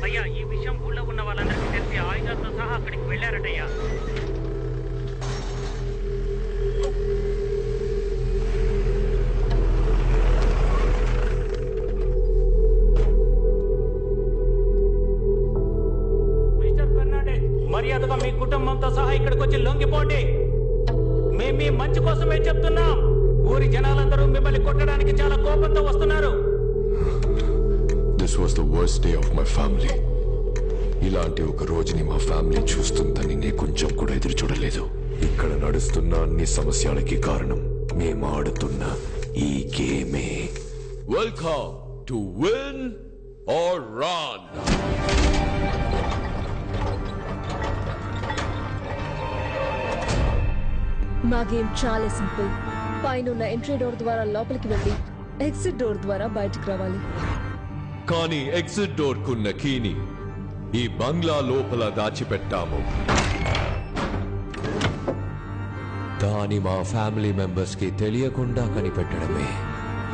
అయ్యా ఈ విషయం ఊళ్ళో ఉన్న వాళ్ళందరికీ తెలిసి ఆయుధాలతో సహా అక్కడికి వెళ్ళారటయ్యా. మిస్టర్ ఫెర్నాండెస్, మర్యాదగా మీ కుటుంబంతో సహా ఇక్కడికి వచ్చి లొంగిపోండి. మేము మీ మంచి కోసమే చెప్తున్నాం. ఊరి జనాలందరూ మిమ్మల్ని కొట్టడానికి చాలా కోపంతో వస్తున్నారు. This was the worst day of my family. ఇలాంటి ఒక రోజుని మా ఫ్యామిలీ చూస్తుందని నేను కొంచెం కూడా ఎదురు చూడలేదు. ఇక్కడ నడుస్తున్న అన్ని సమస్యలకి కారణం మేము ఆడుతున్న ఈ గేమే. Welcome to win or run. మా గేమ్ చాలా సింపుల్. పైన ఎంట్రీ డోర్ ద్వారా లోపలికి వెళ్ళి ఎగ్జిట్ డోర్ ద్వారా బయటికి రావాలి. కానీ ఎగ్జిట్ డోర్ కున్న కీని ఈ బంగ్లా లోపల దాచిపెట్టాము. దాని మా ఫ్యామిలీ మెంబర్స్ కి తెలియకుండా కనిపెట్టడమే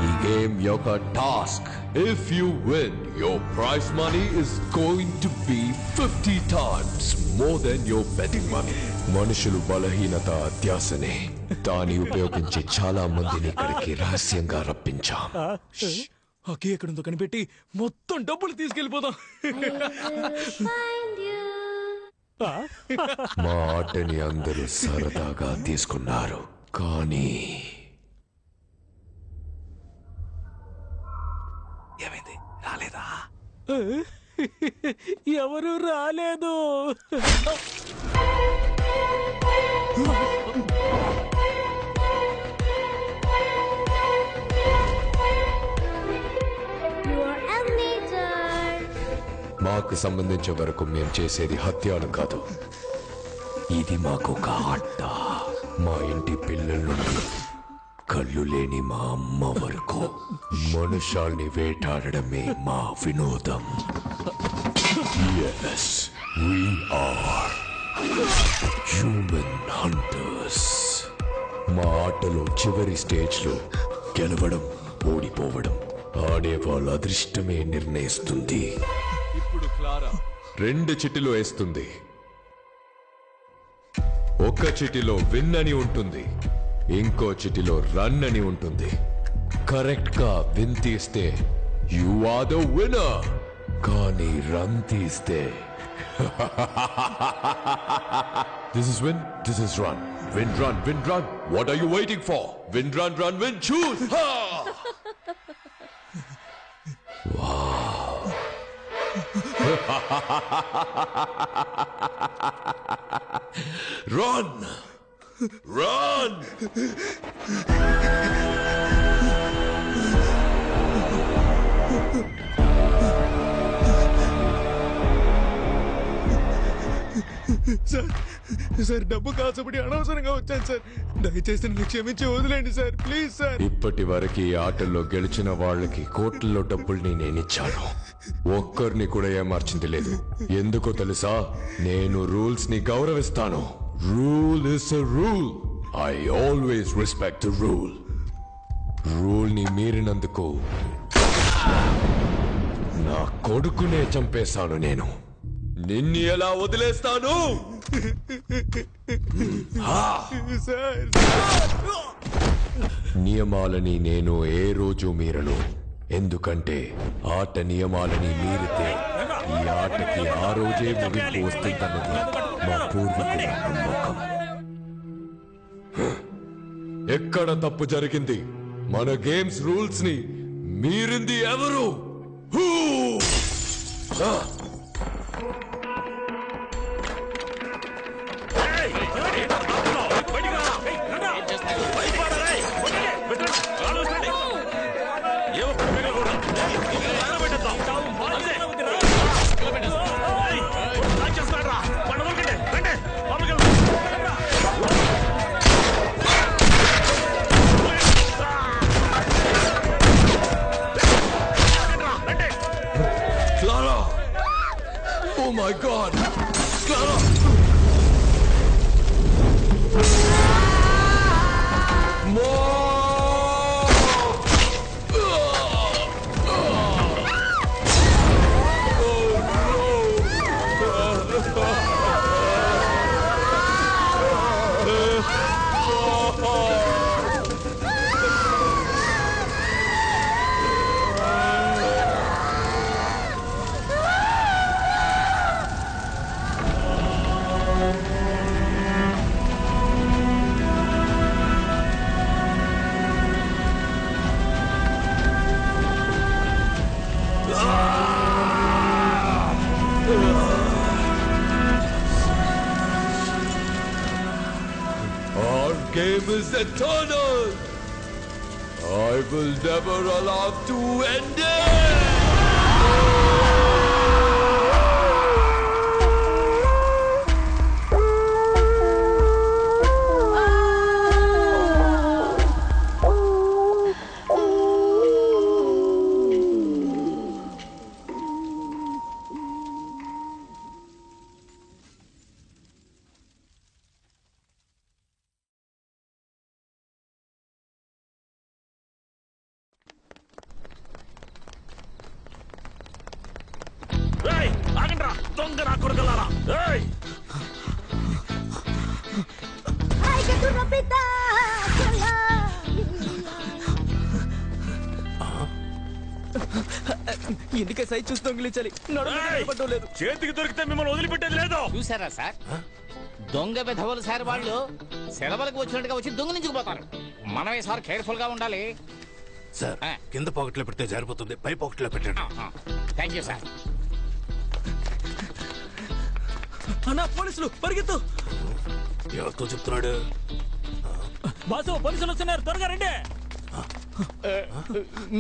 ఈ గేమ్ యొక్క task. If you win, your prize money is going to be 50 times more than your betting money. మనుషులు బలహీనత అత్యాసనే. దాన్ని ఉపయోగించి చాలా మందిని ఇక్కడికి రహస్యంగా రప్పించాం. అకే ఎక్కడుందో కనిపెట్టి మొత్తం డబ్బులు తీసుకెళ్లిపోదాం. మా ఆటని అందరూ సరదాగా తీసుకున్నారు, కానీ ఏమైంది? రాలేదా? ఎవరు రాలేదు. మాకు సంబంధించే వరకు మేము చేసేది హత్యలు కాదు. ఇది మాకు ఒక ఆట. మా ఇంటి పిల్లల నుండి కళ్ళు లేని మా అమ్మ వరకు మనుషాల్ని వేటాడడమే మా వినోదం. Yes, we are human hunters. మా ఆటలో చివరి స్టేజ్లో గెలవడం, ఓడిపోవడం ఆడే వాళ్ళ అదృష్టమే నిర్ణయిస్తుంది. ఇప్పుడు క్లారా 2 చిటిలో వేస్తుంది. ఒక చిటిలో విన్ అని ఉంటుంది, ఇంకో చిటిలో రన్ అని ఉంటుంది. కరెక్ట్ గా విన్ తీస్తే యు ఆర్ ద విన్నర్. కానీ రన్ తీస్తే This is win, this is run. Win, run, win, run. What are you waiting for? Win, run, run, win, choose. Ha! Wow. Run! Run! Sir డబ్బు కాసపడి అనవసరంగా వచ్చాను sir. దయచేసి నన్ను క్షమించి వదిలేండి sir, please sir. ఇప్పటి వరకు ఈ ఆటల్లో గెలిచిన వాళ్ళకి కోట్లలో డబ్బుల్ని నేనిచ్చాను. ఒక్కరిని కూడా ఏమార్చింది లేదు. ఎందుకో తెలుసా? నేను రూల్స్ ని గౌరవిస్తాను. Rule is a rule. I always respect the rule. Rule ని మీరినందుకు నా కొడుకునే చంపేశాను నేను. నిన్ను ఎలా వదిలేస్తాను? నియమాలని నేను ఏ రోజు మీరను. ఎందుకంటే ఆట నియమాలని మీరితే ఈ ఆటకి ఆ రోజే ముగింపు వస్తుందన్నది మా పూర్వీకుల నమ్మకం. ఎక్కడ తప్పు జరిగింది? మన గేమ్స్ రూల్స్ ని మీరింది ఎవరు? Clara! Oh my God! Clara! Oh no! game is eternal. I will never allow to end it. ఎందుకే సైజ్ చూసి దొంగిలించాలి లేదు. చేతికి దొరికితే మిమ్మల్ని వదిలిపెట్టేది లేదు. చూసారా సార్, దొంగ విధవులు సార్ వాళ్ళు సెలవులకు వచ్చినట్టుగా వచ్చి దొంగిలించుకుపోతారు. మనమే సార్ కేర్ఫుల్ గా ఉండాలి సార్. కింద పాకెట్లో పెడితే జారిపోతుంది, పై పాకెట్లో పెట్టండి. Thank you sir. అన్నా పోలీసులు పరిగెత్తు. ఎవరితో చెప్తున్నాడు? బాసు పోలీసులు వస్తున్నారు, త్వరగా రండి.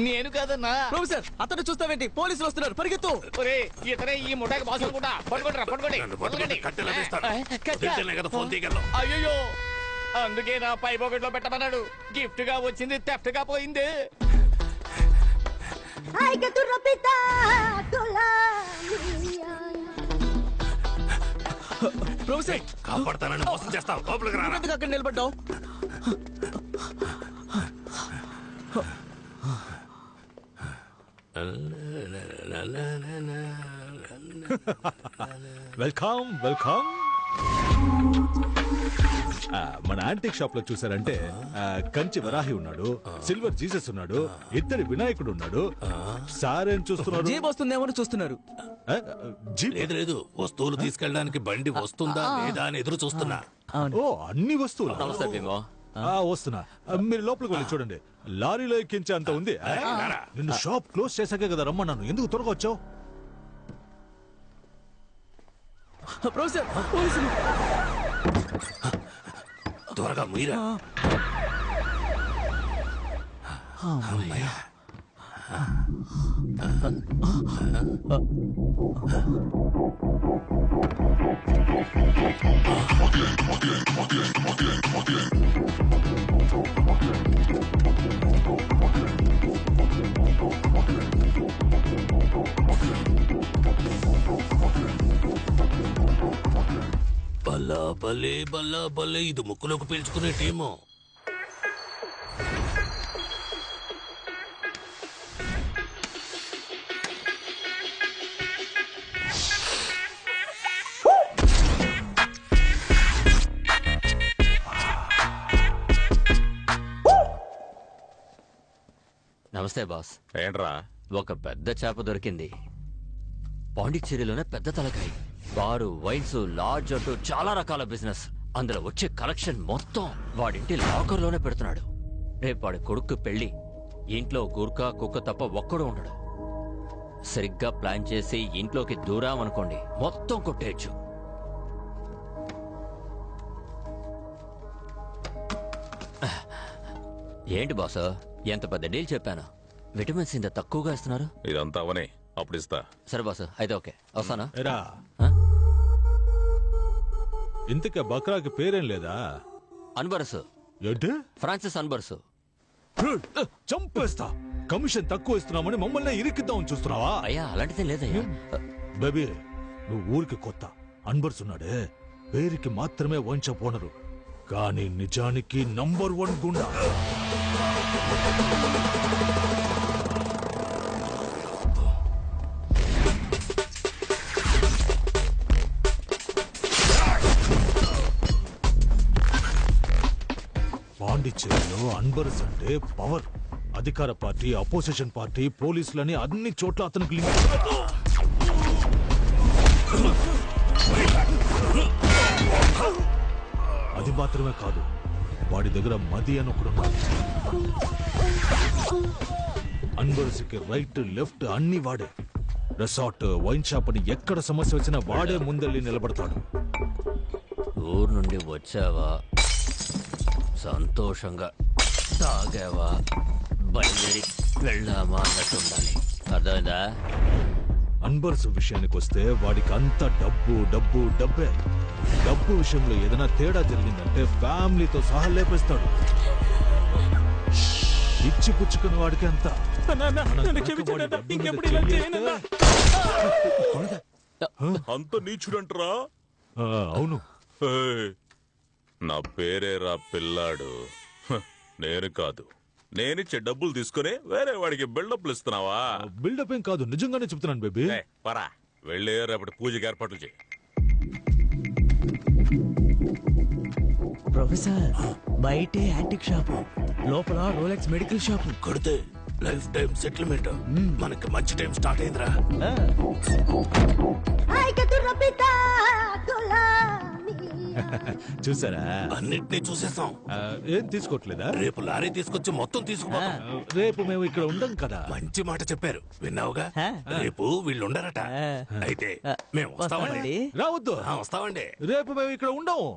నేను కాదన్నా. ప్రొఫెసర్ అతను చూస్తావేంటి? పోలీసులు వస్తున్నారు, పరిగెత్తు. ఇతనే ఈ ముఠాకి బాసు అనుకుంటా. అయ్యో, అందుకే నా పై పాకెట్ లో పెట్టమన్నాడు. గిఫ్ట్ గా వచ్చింది థెఫ్ట్ గా పోయింది. ప్రొఫెసర్ కాపాడతానని మోసం చేస్తావు, లోపలికి రా. అక్కడ నిలబడ్డావు. Welcome welcome. మన యాంటిక్ షాప్ లో చూసారంటే కంచి వరాహి ఉన్నాడు, సిల్వర్ జీసస్ ఉన్నాడు, ఇద్దరి వినాయకుడు ఉన్నాడు. సారేం చూస్తున్నారు? జీప్ వస్తుందేమో చూస్తున్నారు. లేదు లేదు, వస్తువులు తీసుకెళ్ళడానికి బండి వస్తుందా లేదా అని ఎదురు చూస్తున్నా. ఓ, అన్ని వస్తువులు. వస్తున్నా, మీరు లోపలికి వెళ్ళి చూడండి. లారీలో ఎక్కించే అంత ఉంది. నిన్ను షాప్ క్లోజ్ చేశాకే కదా రమ్మన్నాను, ఎందుకు త్వరగా వచ్చావు? ప్రొఫెసర్ పోలీసులు. త్వరగా మీరా. బల్లా బలే బల్లా బలే, ఇది ముక్కులోకి పీల్చుకునే టీము. నమస్తే బాస్. ఏంట్రా? ఒక పెద్ద చేప దొరికింది. పాండిచ్చేరిలోనే పెద్ద తలకాయ. బారు, వైన్స్, లాడ్జ్ అంటూ చాలా రకాల బిజినెస్. అందులో వచ్చే కలెక్షన్ మొత్తం వాడింటి లాకర్ లోనే పెడుతున్నాడు. రేపు వాడి కొడుకు పెళ్లి. ఇంట్లో గుర్కా కుక్క తప్ప ఒక్కడు ఉండడు. సరిగ్గా ప్లాన్ చేసి ఇంట్లోకి దూరామనుకోండి, మొత్తం కొట్టేయచ్చు. ఏంటి బాస్, ఎంత పెద్ద డీల్ చెప్పాను. విటమిన్స్ ఇంత తక్కువగా ఇస్తున్నారు. ఇదంతా అవనే, అప్పుడు ఇస్తా. సరే బాస్, అయితే ఓకే, వస్తానా? ఇంతక బక్రాకి పేరేం లేదా? అన్బర్స్. ఏంటి? ఫ్రాన్సిస్ అన్బర్స్. చంపేస్తా. కమిషన్ తక్కువ ఇస్తున్నామని మమ్మల్ని ఇరికిద్దామని చూస్తున్నావా? అయ్యా అలాంటిదే లేదయ్యా. బేబీ, నువ్వు ఊరికి కొత్త. అన్బర్స్ ఉన్నాడే, పేరుకి మాత్రమే వంచ పోనరు, కానీ నిజానికి నంబర్ 1 గుండా. పాండిచ్చేరిలో అన్బర్స్ అంటే పవర్. అధికార పార్టీ, అపోజిషన్ పార్టీ, పోలీసులని అన్ని చోట్ల అతనికి లింక్. అది మాత్రమే కాదు, వాడి దగ్గర మది అని ఒకడున్నాడు. అన్బర్స్కి రైట్ లెఫ్ట్ అన్ని వాడే. రిసార్ట్, వైన్ షాప్ అని ఎక్కడ సమస్య వచ్చినా వాడే ముందెళ్ళి నిలబడతాడు. ఊరు నుండి వచ్చావా? సంతోషంగా తాగావా బయలుదేరి వెళ్ళామా అన్నట్టు ఉండాలి. అర్థమైందా? అన్బర్స్ విషయానికి వస్తే వాడికి అంత డబ్బు డబ్బు డబ్బే. డబ్బు విషయంలో ఏదైనా తేడా జరిగిందంటే ఫ్యామిలీతో సహా లేపేస్తాడు. ఇచ్చి పుచ్చుకున్న వాడికి అంత. అంత నీచుడంటరా? అవును. నా పేరేరా పిల్లాడు. నేను కాదు. నేనిచ్చే డబ్బులు తీసుకుని వేరే వాడికి బిల్డప్లు ఇస్తున్నావా? బిల్డప్ ఏం కాదు, నిజంగానే చెప్తున్నాను బేబీ. పరా వెళ్ళి రేపటి పూజకి ఏర్పాట్లు చేయి. ప్రొఫెసర్ బయటే యాంటిక్ షాపు, లోపల రోలెక్స్ మెడికల్ షాపు. కొడితే లైఫ్ టైం సెటిల్మెంట్. మనకి మంచి టైం స్టార్ట్ అయిందిరా. చూసారా? అన్నిటినీ చూసేసాం. ఏం తీసుకోవట్లేదా? రేపు లారీ తీసుకొచ్చి మొత్తం తీసుకుపోతాం. రేపు మేము ఇక్కడ ఉండం కదా. మంచి మాట చెప్పారు, విన్నావుగా? రేపు వీళ్ళు ఉండరట. అయితే మేము వస్తామండి. రావద్దు. వస్తామండి. రేపు మేము ఇక్కడ ఉండము.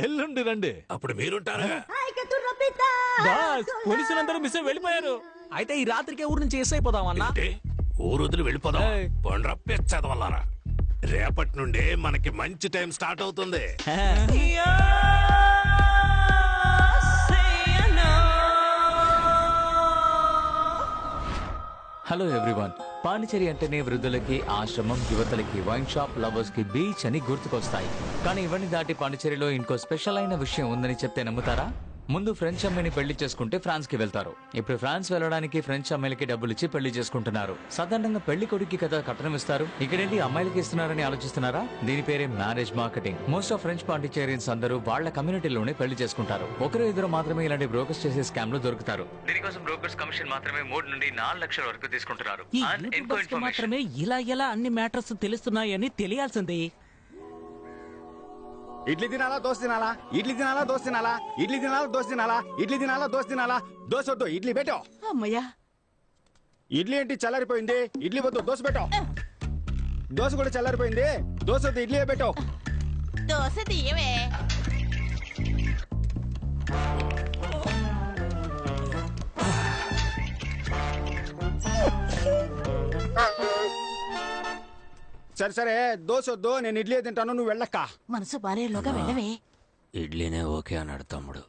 ఎల్లుండి రండి. అప్పుడు మీరుంటారుగా. పోలీసులందరూ మిస్ వెళ్ళిపోయారు. అయితే ఈ రాత్రికే ఊరు నుంచి ఎస్ అయిపోదామన్నా. ఊరు వదిలి వెళ్ళిపోదాం. పండ్ర పెచ్చదవల్లారా. రేపటి నుండే మనకి మంచి టైం స్టార్ట్ అవుతుంది. Hello everyone. పాండిచేరి అంటేనే వృద్ధులకి ఆశ్రమం, యువతలకి వైన్ షాప్, లవర్స్ కి బీచ్ అని గుర్తుకొస్తాయి. కానీ ఇవన్నీ దాటి పాండిచేరిలో ఇంకో స్పెషల్ అయిన విషయం ఉందని చెప్తే నమ్ముతారా? ముందు ఫ్రెంచ్ అమ్మాయిని పెళ్లి చేసుకుంటే ఫ్రాన్స్ కి వెళ్తారు. ఇప్పుడు ఫ్రాన్స్ వెళ్ళడానికి ఫ్రెంచ్ అమ్మాయిలకి డబ్బులు ఇచ్చి పెళ్లి చేసుకుంటున్నారు. సాధారణంగా పెళ్లి కొడుకు కదా కట్నం ఇస్తారు, ఇక్కడేంటి అమ్మాయిలకి ఇస్తున్నారని ఆలోచిస్తున్నారా? దీని పేరే marriage marketing. Most of French Pondicherrians అందరూ వాళ్ళ కమ్యూనిటీలోనే పెళ్లి చేసుకుంటారు. ఒకరు ఇద్దరు మాత్రమే ఇలాంటి బ్రోకర్స్ చేసే స్కామ్ లో దొరుకుతారు. దీనికోసం బ్రోకర్స్ కమిషన్ మాత్రమే 3 నుండి 4 లక్షల వరకు తీసుకుంటున్నారు. మాత్రమే ఇలా ఎలా అన్ని మ్యాటర్స్ తెలుస్తున్నాయని తెలియాల్సింది. ఇడ్లీ తినాలా దోశ తినాలా? ఇడ్లీ తినాలా దోశ తినాలా? ఇడ్లీ తినాలా దోశ తినాలా? ఇడ్లీ తినాలా దోశ తినాలా? దోశ వద్దు, ఇడ్లీ పెట్టో. అమ్మయ్యా, ఇడ్లీ ఏంటి చల్లారిపోయింది? ఇడ్లీ వద్దు, దోశ పెట్టో. దోశ కూడా చల్లారిపోయింది, దోశ వద్దు, ఇడ్లీ పెట్టో. దోశ తీయవే. సరే సరే, దోశ వద్దు, నేను ఇడ్లీ తింటాను, నువ్వు వెళ్ళక్క. మనసు బాలేలోగా వెళ్ళవే. ఇడ్లీనే ఓకే అన్నాడు తమ్ముడు.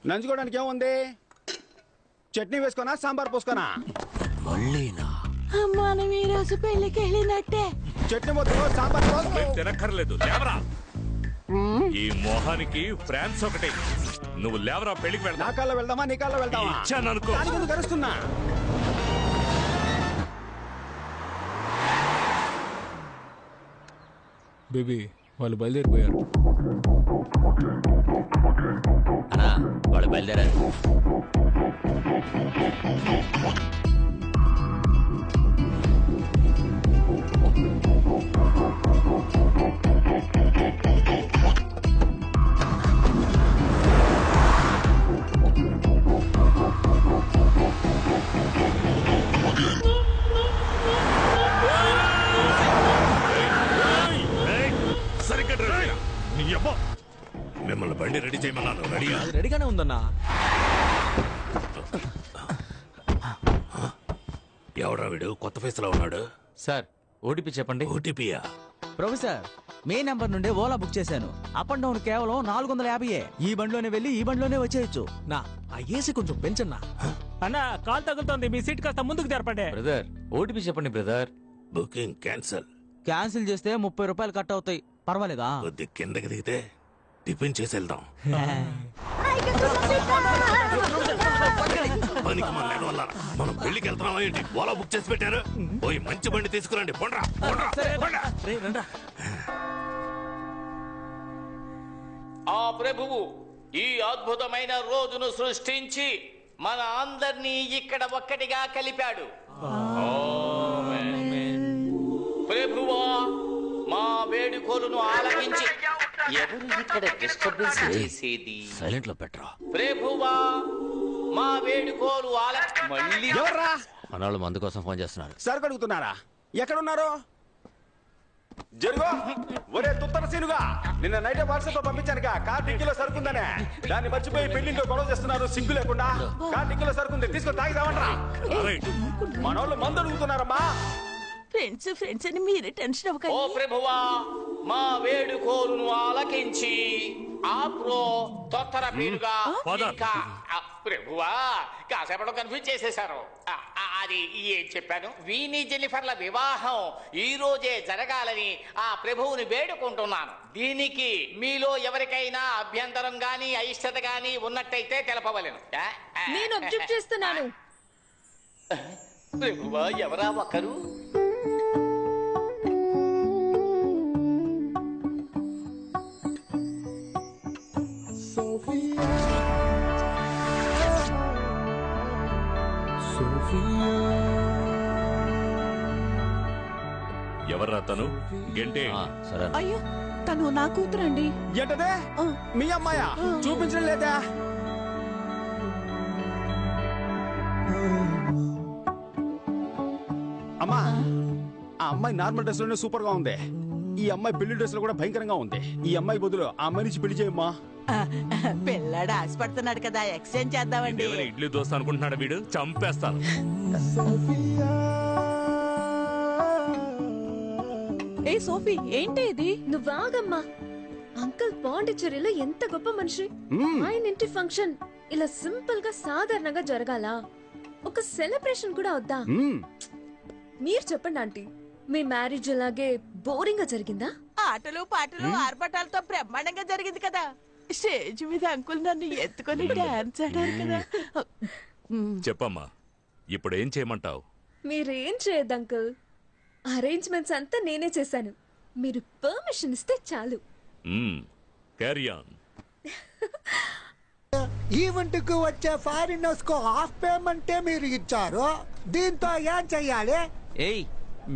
నంచుకోవడానికి ఏముంది? చట్నీ వేసుకోనా, సాంబార్ పోసుకోనా? మళ్ళీనా? మనం ఈ రోజు పెళ్లికి వెళ్ళినట్టే. చట్నీ వద్దు, సాంబార్ పోసుకో. తినక్కర్లేదు, లేవరా. ఈ మొహానికి ఫ్రాన్స్ ఒకటి. నువ్వు లేవరా, పెళ్లికి వెళ్దా. నా కాల్లో వెళ్దామా, నీ కాల్లో వెళ్దామా? ఇచ్చాను అనుకో. కరుస్తున్నా. బేబీ వాళ్ళు బయలుదేరిపోయారు. అన్నా వాళ్ళు బయలుదేరారు. మిమ్మల్ని బండి రెడీ చేయమన్నాను. రెడీయా? రెడీగానే ఉందన్నా. ఎవడా వీడు కొత్త ఫేస్ లో ఉన్నాడు? సార్ ఓటీపీ చెప్పండి. ఓటీపీయా? ప్రొఫెసర్ మే నంబర్ నుండే ఓలా బుక్ చేశాను. అప్ అండ్ డౌన్ కేవలం 450. ఈ బండిలోనే వెళ్ళి ఈ బండిలోనే వచ్చేయచ్చు. నా ఆ ఏసీ కొంచెం పెంచన్నా. అన్నా కాల్ తగులుతోంది, మీ సీట్ కాస్త ముందుకు జరపండి. బ్రదర్ ఓటీపీ చెప్పండి బ్రదర్. Booking cancel. క్యాన్సిల్ చేస్తే 30 రూపాయలు కట్ అవుతాయి. పర్వాలేదా? కొద్ది కిందకి దిగితే టిఫిన్ చేసి వెళ్దాం. పనికి మన లేని వల్ల మనం పెళ్లికి వెళ్తున్నాం ఏంటి? ఓలా బుక్ చేసి పెట్టారు. పోయి మంచి బండి తీసుకురండి. పోండ్రా, పోండ్రా. ఆ ప్రభువు ఈ అద్భుతమైన రోజును సృష్టించి మన అందరినీ ఇక్కడ ఒక్కటిగా కలిపాడు. ప్రభువా మా వేడుకోలును ఆలకించి ఎవరు ఇక్కడ డిస్టర్బెన్స్ చేసేది? సైలెంట్ లో పెట్టరా. ప్రభువా మా వేడుకోలు మళ్ళీ ఎవర్రా? మనవాళ్ళు మందు కోసం ఫోన్ చేస్తున్నారు. సరుకు అడుగుతున్నారా? ఎక్కడున్నారు? జరుగు. ఒరే తుత్తర సీనుగా, నిన్న నైట్ వాట్సాప్ లో పంపించానుగా కార్ డిక్కీలో సరుకుందనే. దాన్ని మర్చిపోయి పెళ్లింటో గొడవ చేస్తున్నారు సిగ్గు లేకుండా. కార్ డిక్కీలో సరుకుంది, తీసుకొని తాగిదామంటారా? మనోళ్ళు మందు అడుగుతున్నారమ్మా. ఫ్రెండ్స్ ఫ్రెండ్స్ అని మీరే టెన్షన్ అవ్వకండి. ఓ ప్రభువా, మా వేడుకోలును ఆలకించి ఆప్రో తొత్తర మీరుగా ఇంకా ప్రభువా కాసేపట్లో కన్ఫ్యూజ్ చేసేశారు. అది ఏం చెప్పాను, వీని జెన్నిఫర్ల వివాహం ఈ రోజే జరగాలని ఆ ప్రభువుని వేడుకుంటున్నాను. దీనికి మీలో ఎవరికైనా అభ్యంతరం గాని అయిష్టత గాని ఉన్నట్టయితే తెలపవలెను. నేను అబ్జెక్ట్ చేస్తున్నాను. ప్రభువా ఎవరా ఒకరు? ఎవర్రా తను? గంటే అయ్యో తను నా కూతురండి. ఏంటదే మీ అమ్మాయా? చూపించడం లేదా? అమ్మా, ఆ అమ్మాయి నార్మల్ డ్రెస్ లోనే సూపర్ గా ఉంది. ఈ అమ్మాయి పెళ్లి డ్రెస్ లో కూడా భయంకరంగా ఉంది. ఈ అమ్మాయి బదులు ఆ అమ్మాయి నుంచి పెళ్లి చేయమ్మా. పిల్లాడు ఆశపడుతున్నాడు కదా, ఎక్స్చేంజ్ చేద్దామండి. ఇడ్లీ దోశ అనుకుంటున్నాడు వీడు, చంపేస్తాను. ఏ సోఫీ, ఏంటి ఇది? నువ్వాగమ్మా. అంకుల్ పాండిచ్చేరిలో ఎంత గొప్ప మనిషి. ఆయన ఇంటి ఫంక్షన్ ఇలా సింపుల్ గా సాధారణంగా జరగాల? ఒక సెలబ్రేషన్ కూడా వద్దా? మీరు చెప్పండి ఆంటీ, మీ మ్యారేజ్ ఇలాగే బోరింగ్ గా జరిగిందా? ఆటలు పాటలు ఆర్భటాలతో బ్రహ్మాండంగా జరిగింది కదా. స్టేజ్ మీద అంకుల్ నన్ను ఎత్తుకొని డాన్స్ ఆడారు కదా. చెప్పమ్మా, ఇప్పుడు ఏం చేయమంటావు? మీరేం చేయద్దు అంకుల్, అరేంజ్మెంట్స్ అంతా నేనే చేశాను. మీరు పర్మిషన్ ఇస్తే చాలు. Carry on. ఈవెంట్ కు వచ్చే ఫారినర్స్ కు హాఫ్ పేమెంటే మీరు ఇచ్చారు. దీంతో ఏం చెయ్యాలి? ఏయ్,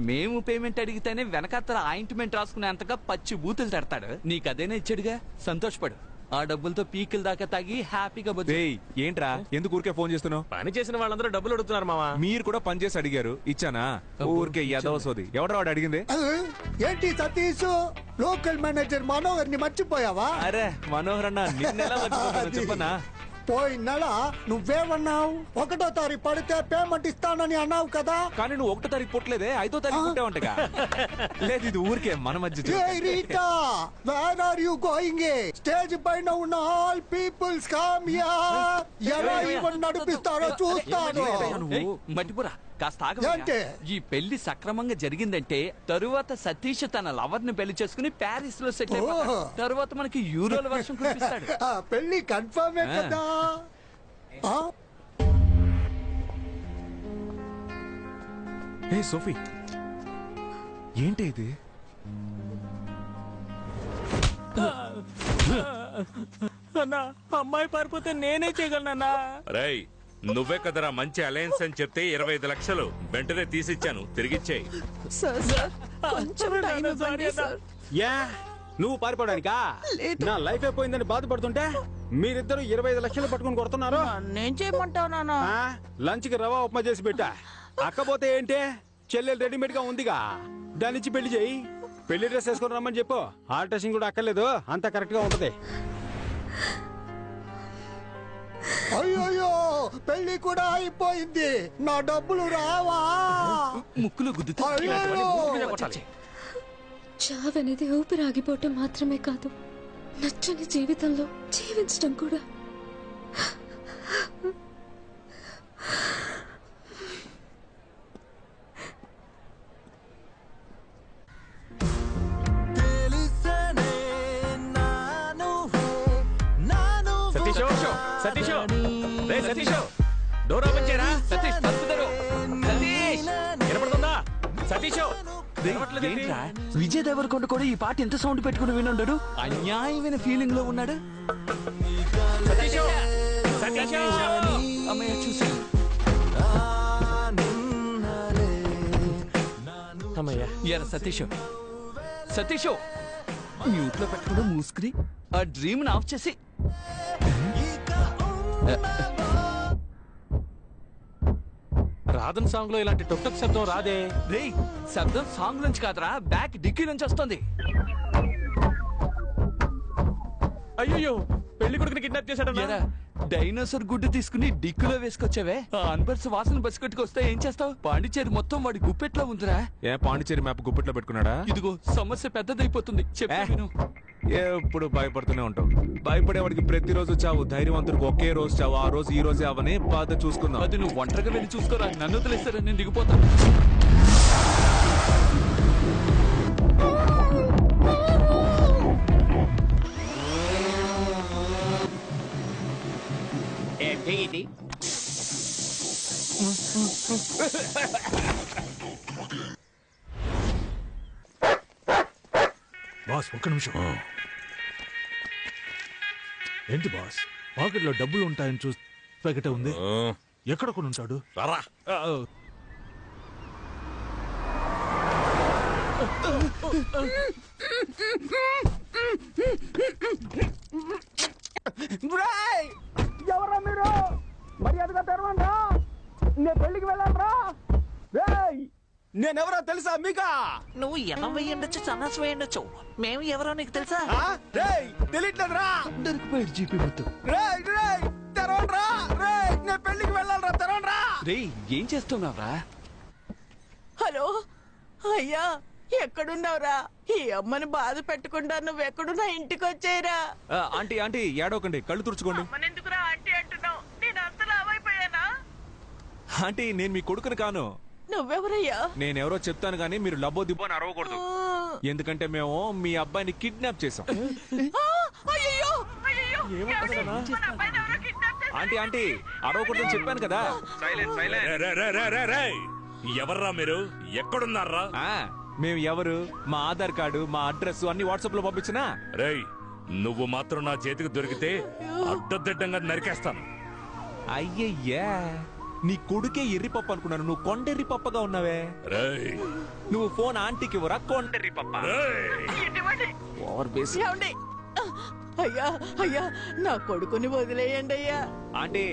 మేము పేమెంట్ అడిగితేనే వెనకాతల ఆయింట్మెంట్ రాసుకునేంతగా పచ్చి బూతులు తడతాడు. నీకు అదేనే ఇచ్చాడుగా, సంతోషపడు. ఆ డబ్బులతో పీకిల్ దాకా తాగి హ్యాపీగా బతుకు. ఏంట్రా ఎందుకు ఊరికే ఫోన్ చేస్తున్నావు? పని చేసిన వాళ్ళందరూ డబ్బులు అడుగుతున్నారు మావా. మీరు కూడా పని చేసి అడిగారు, ఇచ్చానా? ఊరికే యదవసోది. ఎవడో వాడు అడిగింది? ఏంటి సతీష్, లోకల్ మేనేజర్ మనోహర్ ని మర్చిపోయావా? అరే మనోహర్ అన్న, నిన్నెలా మర్చిపోతాను చెప్పనా? పోయిన నెల నువ్వేమన్నావు? 1వ తారీఖు పడితే పేమెంట్ ఇస్తానని అన్నావు కదా. కానీ నువ్వు 1వ తారీఖు పుట్టలేదే, 5వ తారీఖు పుట్టావంటగా. లేదు, ఇది ఊరికే మన మధ్య. Where are you going? Stage పైన ఉన్న ఆల్ పీపుల్స్ కమ్ హియర్. ఎలా ఈవెంట్ నడిపిస్తారో చూస్తాను. మట్టిపురా కాస్త ఆగండి. ఈ పెళ్లి సక్రమంగా జరిగిందంటే తరువాత సతీష్ తన లవర్ ని పెళ్లి చేసుకుని ప్యారిస్ లో సెటిల్ అయిపోతాడు. తరువాత మనకి యూరోల వర్షం కురిపిస్తాడు. పెళ్లి కన్ఫర్మే కదా. ఏ సోఫీ, ఏంటి ఇది? అన్నా, అమ్మాయి పారిపోతే నేనే చేయగలనన్నా. రై, నువ్వే కదరా మంచి అలయన్స్ అని చెప్తే 25 లక్షలు వెంటనే తీసిచ్చాను, తిరిగిచ్చేయి. నువ్వు పారిపోవడానికా? నా లైఫ్ అయిపోయిందని బాధపడుతుంటే మీరిద్దరు 25 లక్షలు పట్టుకుని కొడుతున్నారు. నేను చేయమంటావు నాన్న? లంచ్ కి రవా ఉప్మా చేసి పెట్టా. అక్కపోతే ఏంటే, చెల్లెలు రెడీమేడ్ గా ఉందిగా, దాని నుంచి పెళ్లి చేయి. పెళ్లి డ్రెస్ వేసుకొని రమ్మని చెప్పు. ఆల్టరేషన్ కూడా అక్కర్లేదు, అంతా కరెక్ట్ గా ఉంటది. అయ్యో, పెళ్లి కూడా అయిపోయింది. నా డబ్బులు రావా? ముక్కులు గుద్దుతా. చావనేది ఊపిరి ఆగిపోవటం మాత్రమే కాదు, నచ్చని జీవితంలో జీవించడం కూడా. సతీష్, రే సతీష్, డోర్ ఓపెన్ చేయరా. సతీష్ తప్పుతారు. సతీష్ వినపడుతుందా? సతీష్, విజయ్ దేవరకొండ కూడా ఈ పాట ఎంత సౌండ్ పెట్టుకుని వినుండడు. అన్యాయమైన ఫీలింగ్ లో ఉన్నాడు. అమ్మయ్య చూసి ఎరా సతీష్, సతీష్ మ్యూట్ లో పెట్టుకుంటూ మూసుకుని ఆ డ్రీమ్ ఆఫ్ చేసి సాధన సాంగ్ లో ఇలాంటి టొక్ శబ్దం రాదే. రే శబ్దం సాంగ్ నుంచి కాదురా, బ్యాక్ డిక్కీ నుంచి వస్తుంది. అయ్యో పెళ్లి కొడుకుని కిడ్నాప్ చేశాడన్నా. డైనోసార్ గుడ్డు తీసుకుని డిక్కులో వేసుకొచ్చావే, ఆ అన్బర్స్ వాసన బస్సుకొట్టుకొస్తే ఏం చేస్తావు? పాండిచేరి మొత్తం వాడి గుప్పెట్లో ఉందిరా. ఏ పాండిచేరి మ్యాప్ గుప్పెట్లో పెట్టుకున్నాడా? ఇదిగో సమస్య పెద్దదైపోతుంది. చెప్పు. ఎప్పుడు భయపడుతూనే ఉంటావు. భయపడేవాడికి ప్రతిరోజు చావు, ధైర్యవంతుడికి ఒకే రోజు చావు. ఆ రోజు ఈ రోజే అవని బాధ చూసుకుందాం. అది నువ్వు ఒంటరిగా వెళ్ళి చూసుకోరా, నన్ను వదిలేస్తారా, నేను దిగిపోతాను. ఏంటి ఇది? బాస్ ఒక్క నిమిషం. ఏంటి బాస్, పాకెట్లో డబ్బులు ఉంటాయని చూస్తే ప్యాకెట్ ఉంది. ఎక్కడ కొని ఉంటాడు? ఎవరా మీరు? మర్యాదగా తెరవండి రా, నేను పెళ్లికి వెళ్ళాలరా. నేనెవరో తెలుసా మీకా? నువ్వు ఎలా వేయండొచ్చు, సన్నాసి వేయండొచ్చు, మేము ఎవరో నీకు తెలుసా? తెలియట్లేదురా. దొరికిపోయాడు జీపీ మొత్తం. తెరవండ్రా, నేను పెళ్లికి వెళ్ళాలరా, తెరవండ్రా. రే ఏం చేస్తున్నావురా? హలో అయ్యా, ఎక్కడున్నావురా? ఈ అమ్మని బాధ పెట్టకుండా నువ్వు ఎక్కడున్నా ఇంటికి వచ్చేయరా. ఆంటీ ఆంటీ ఏడవకండి, కళ్ళు తుడుచుకోండి. ఎందుకురా ఆంటీ అంటున్నావు? నేను అంత లావైపోయానా? ఆంటీ నేను మీ కొడుకుని కాను. నువ్వెవరయ్యా? నేనెవరో చెప్తాను కానీ మీరు లబ్బో దిబ్బో అని అరవకూడదు. ఎందుకంటే మేము మీ అబ్బాయిని కిడ్నాప్ చేసాం. ఆంటీ ఆంటీ అరవకూడదని చెప్పాను కదా. ఎవర్రా మీరు? ఎక్కడున్నారా? మేము ఎవరు, మా ఆధార్ కార్డు, మా అడ్రస్ అన్ని వాట్సాప్ లో పంపించినా. రేయ్ నువ్వు మాత్రం నా చేతికి దొరికితే అడ్డదిడ్డంగా నరికేస్తాను. అయ్యయ్యా, నీ కొడుకే ఎర్రిపప్పు అనుకున్నాను, నువ్వు కొండెర్రి పప్పగా ఉన్నావే. నువ్వు ఫోన్ ఆంటీకి ఇవ్వరా, కొండెర్రి పప్ప. అయ్యా అయ్యా, నా కొడుకుని వదిలేయండి అయ్యా. ఆంటీ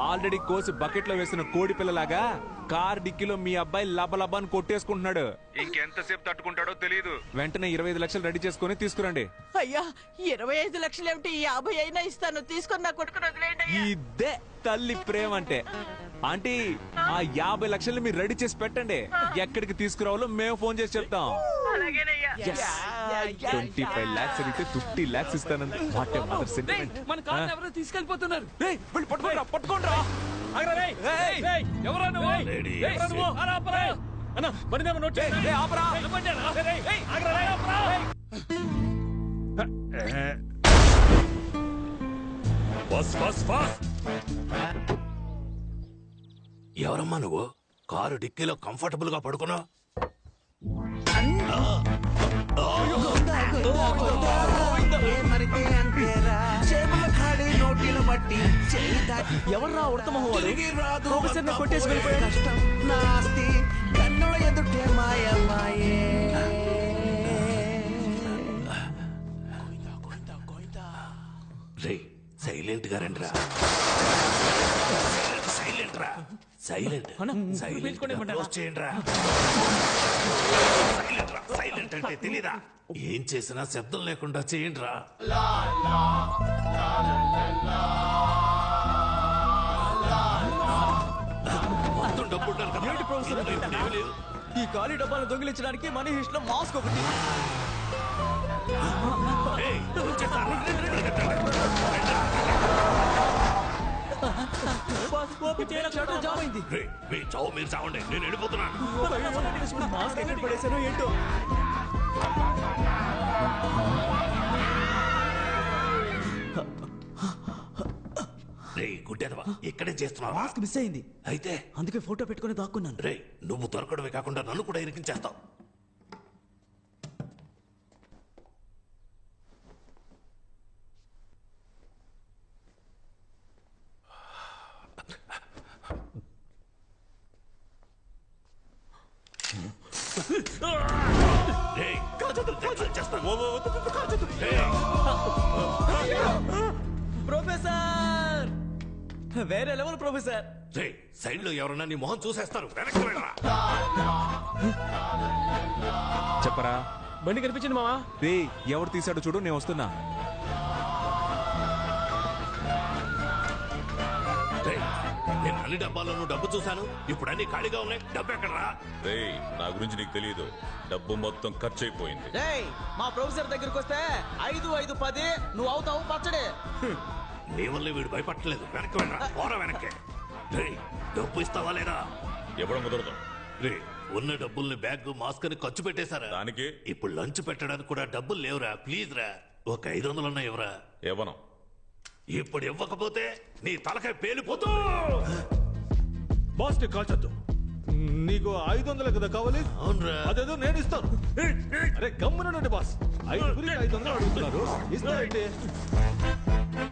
ఆల్రెడీ కోసి బకెట్ లో వేసిన కోడి పిల్లలాగా కార్ డిక్కీలో మీ అబ్బాయి లబలబాని కొట్టేసుకుంటున్నాడు. ఇంకెంతసేపు తట్టుకుంటాడో తెలియదు. వెంటనే 25 లక్షలు రెడీ చేసుకుని తీసుకురండి. అయ్యా 25 లక్షలు ఏమిటి, 50 అయినా ఇస్తాను, తీసుకొని నా కొడుకుని వదిలేయండి. ఇదే తల్లి ప్రేమ అంటే. ఆంటీ ఆ 50 లక్షలు మీరు రెడీ చేసి పెట్టండి. ఎక్కడికి తీసుకురావాలో మేము ఫోన్ చేసి చెప్తాం. 25 lakhs అడిగితే 50 lakhs ఇస్తానండి. What a mother sentiment. మన కార్ ఎవరో తీసుకెళ్ళిపోతున్నారు. పట్టుకోండి పట్టుకోండి. ఎవరా నువ్వు? ఎవరమ్మా నువ్వు? కారు డిక్కీలో కంఫర్టబుల్ గా పడుకున్నావు. ఎవర్రా ఉడతమోహోడు? ప్రొఫెసర్ని కొట్టేసి వెళ్ళిపోయాడు. కష్టం నాస్తి కన్నుల ఎదుటే మాయమాయే. రే సైలెంట్ గా రండి రా. సైలెంట్ రా, సైలెంట్ క్లోజ్ చేయండి రా. సైలెంట్ రా, సైలెంట్ అంటే తెలీదా? ఏం చేసినా శబ్దం లేకుండా చేయండి రా. మొత్తం డబ్బు ఈ ఖాళీ డబ్బాలు దొంగిలించడానికి మనీ హిస్ట్ లో మాస్క్ ఒకటి. మీరు చావండి, నేను వెళ్ళిపోతున్నాను. మాస్క్ ఎక్కడ పడేశానో ఏంటో. గుడ్డెదవా ఎక్కడే చేస్తున్నావు? మాస్క్ మిస్ అయింది, అయితే అందుకే ఫోటో పెట్టుకుని దాక్కున్నాను. రే నువ్వు దొరకడమే కాకుండా నన్ను కూడా ఇరికించేస్తావు. ప్రొఫెసర్ వేరే లెవెల్ ప్రొఫెసర్. సైడ్ లో ఎవరన్నా నీ మొహం చూసేస్తారు వెనక్కి వెళ్ళరా. చెప్పరా బండి కనిపించింది మావా. రే ఎవరు తీసాడో చూడు, నేను వస్తున్నా. నేను అన్ని డబ్బాల్లోనూ డబ్బు చూశాను, ఇప్పుడు అన్ని ఖాళీగా ఉన్నాయి. డబ్బు ఎక్కడరా? రేయ్, నా గురించి నీకు తెలియదు. డబ్బు మొత్తం ఖర్చు అయిపోయింది. మా ప్రొఫెసర్ దగ్గరికి వస్తే 5, 5, 10 నువ్వు అవుతావు పచ్చడే. నీ వల్ల వీడు భయపడలేదు. వెనక్కి వెళ్ళరా, పోరా వెనక్కి. రేయ్, డబ్బు ఇస్తావా లేదా? ఇవ్వడం కుదరదు. రే, ఉన్న డబ్బుల్ని బ్యాగ్ మాస్క్ అని ఖర్చు పెట్టేశారా? దానికి ఇప్పుడు లంచ్ పెట్టడానికి కూడా డబ్బులు లేవురా. ప్లీజ్ రా, ఒక 500 ఇవ్వరా. ఇవ్వను. ఇప్పుడు ఇవ్వకపోతే నీ తలకాయ పేలిపోతూ. బాస్ ని కాల్చొద్దు. నీకు 500 కదా కావాలి? అదేదో నేను ఇస్తాను. అరే గమ్మునండి బాస్, 5 500 అడుగుతున్నారు, ఇస్తానండి.